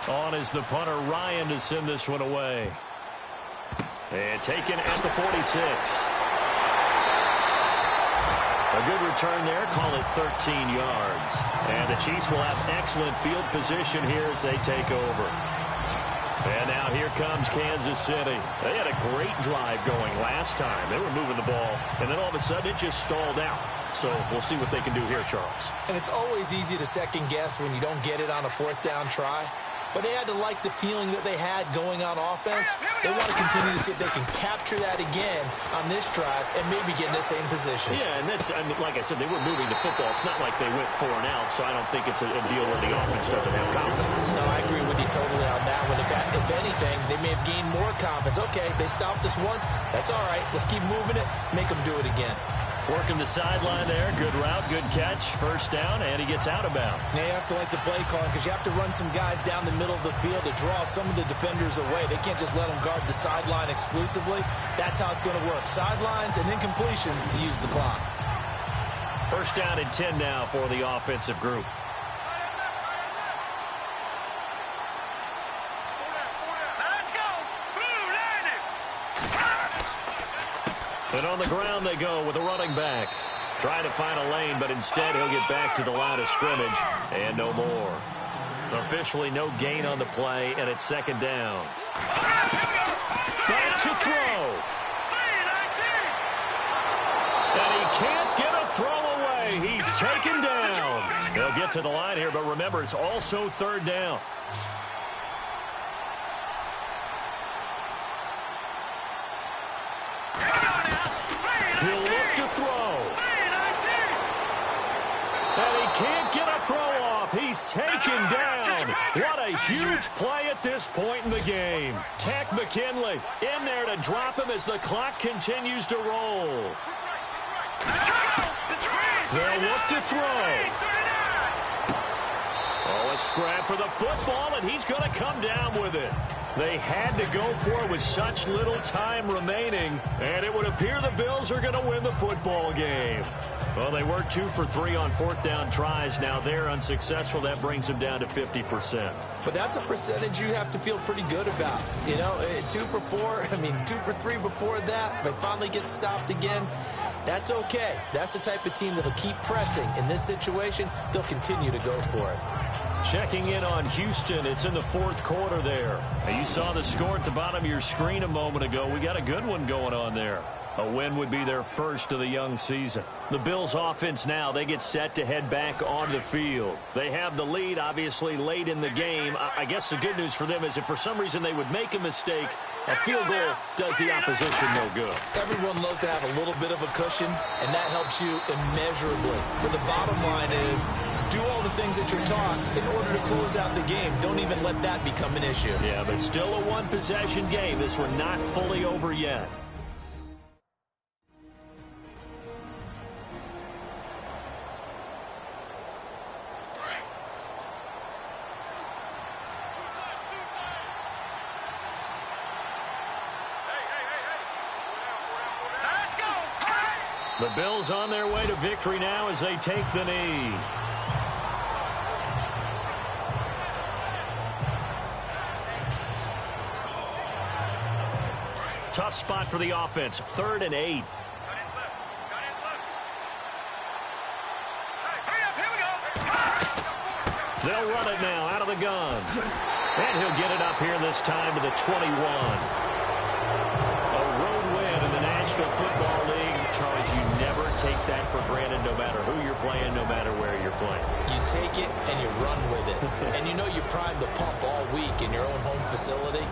On is the punter, Ryan, to send this one away. And taken at the 46. A good return there, call it 13 yards. And the Chiefs will have excellent field position here as they take over. And now here comes Kansas City. They had a great drive going last time. They were moving the ball, and then all of a sudden it just stalled out. So we'll see what they can do here, Charles. And it's always easy to second guess when you don't get it on a 4th down try. But they had to like the feeling that they had going on offense. They want to continue to see if they can capture that again on this drive and maybe get in the same position. Yeah, and that's, I mean, like I said, they were moving the football. It's not like they went 4 and out, so I don't think it's a deal where the offense doesn't have confidence. No, I agree with you totally on that one. If anything, they may have gained more confidence. Okay, they stopped us once. That's all right. Let's keep moving it, make them do it again. Working the sideline there. Good route, good catch. First down, and he gets out of bounds. Now you have to like the play calling because you have to run some guys down the middle of the field to draw some of the defenders away. They can't just let them guard the sideline exclusively. That's how it's going to work. Sidelines and incompletions to use the clock. First down and 10 now for the offensive group. And on the ground they go with a running back. Trying to find a lane, but instead he'll get back to the line of scrimmage and no more. Officially no gain on the play, and it's second down. Back to throw. And he can't get a throw away. He's taken down. They'll get to the line here, but remember, it's also third down. He'll look to throw. And he can't get a throw off. He's taken down. What a huge play at this point in the game. Tech McKinley in there to drop him as the clock continues to roll. They'll look to throw. Oh, a scrap for the football, and he's going to come down with it. They had to go for it with such little time remaining, and it would appear the Bills are going to win the football game. Well, they were 2 for 3 on fourth down tries. Now they're unsuccessful. That brings them down to 50%. But that's a percentage you have to feel pretty good about. You know, 2 for 4, 2 for 3 before that. But finally get stopped again. That's okay. That's the type of team that'll keep pressing. In this situation, they'll continue to go for it. Checking in on Houston. It's in the fourth quarter there. And you saw the score at the bottom of your screen a moment ago. We got a good one going on there. A win would be their first of the young season. The Bills offense now, they get set to head back on the field. They have the lead, obviously, late in the game. I guess the good news for them is if for some reason they would make a mistake, a field goal does the opposition no good. Everyone loves to have a little bit of a cushion, and that helps you immeasurably. But the bottom line is, do all the things that you're taught in order to close out the game. Don't even let that become an issue. Yeah, but still a one-possession game. This one not fully over yet. The Bills on their way to victory now as they take the knee. Tough spot for the offense. 3rd and 8. They'll run it now out of the gun. And he'll get it up here this time to the 21. A road win in the National Football League. Charles, you never take that for granted no matter who you're playing, no matter where you're playing. You take it and you run with it. And you know you prime the pump all week in your own home facility.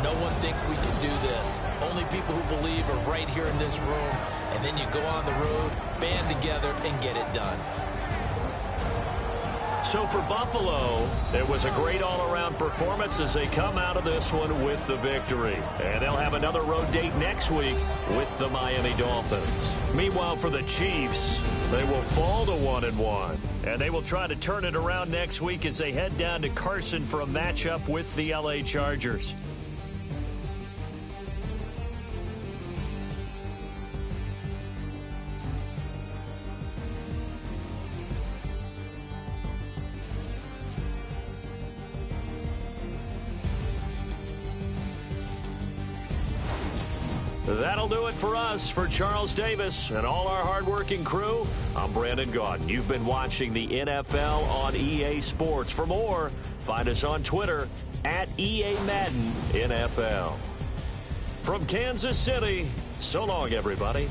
No one thinks we can do this. Only people who believe are right here in this room. And then you go on the road, band together, and get it done. So for Buffalo, it was a great all-around performance as they come out of this one with the victory. And they'll have another road date next week with the Miami Dolphins. Meanwhile, for the Chiefs, they will fall to 1-1. And they will try to turn it around next week as they head down to Carson for a matchup with the LA Chargers. That'll do it for us. For Charles Davis and all our hardworking crew, I'm Brandon Gaudin. You've been watching the NFL on EA Sports. For more, find us on Twitter at EA Madden NFL. From Kansas City, so long, everybody.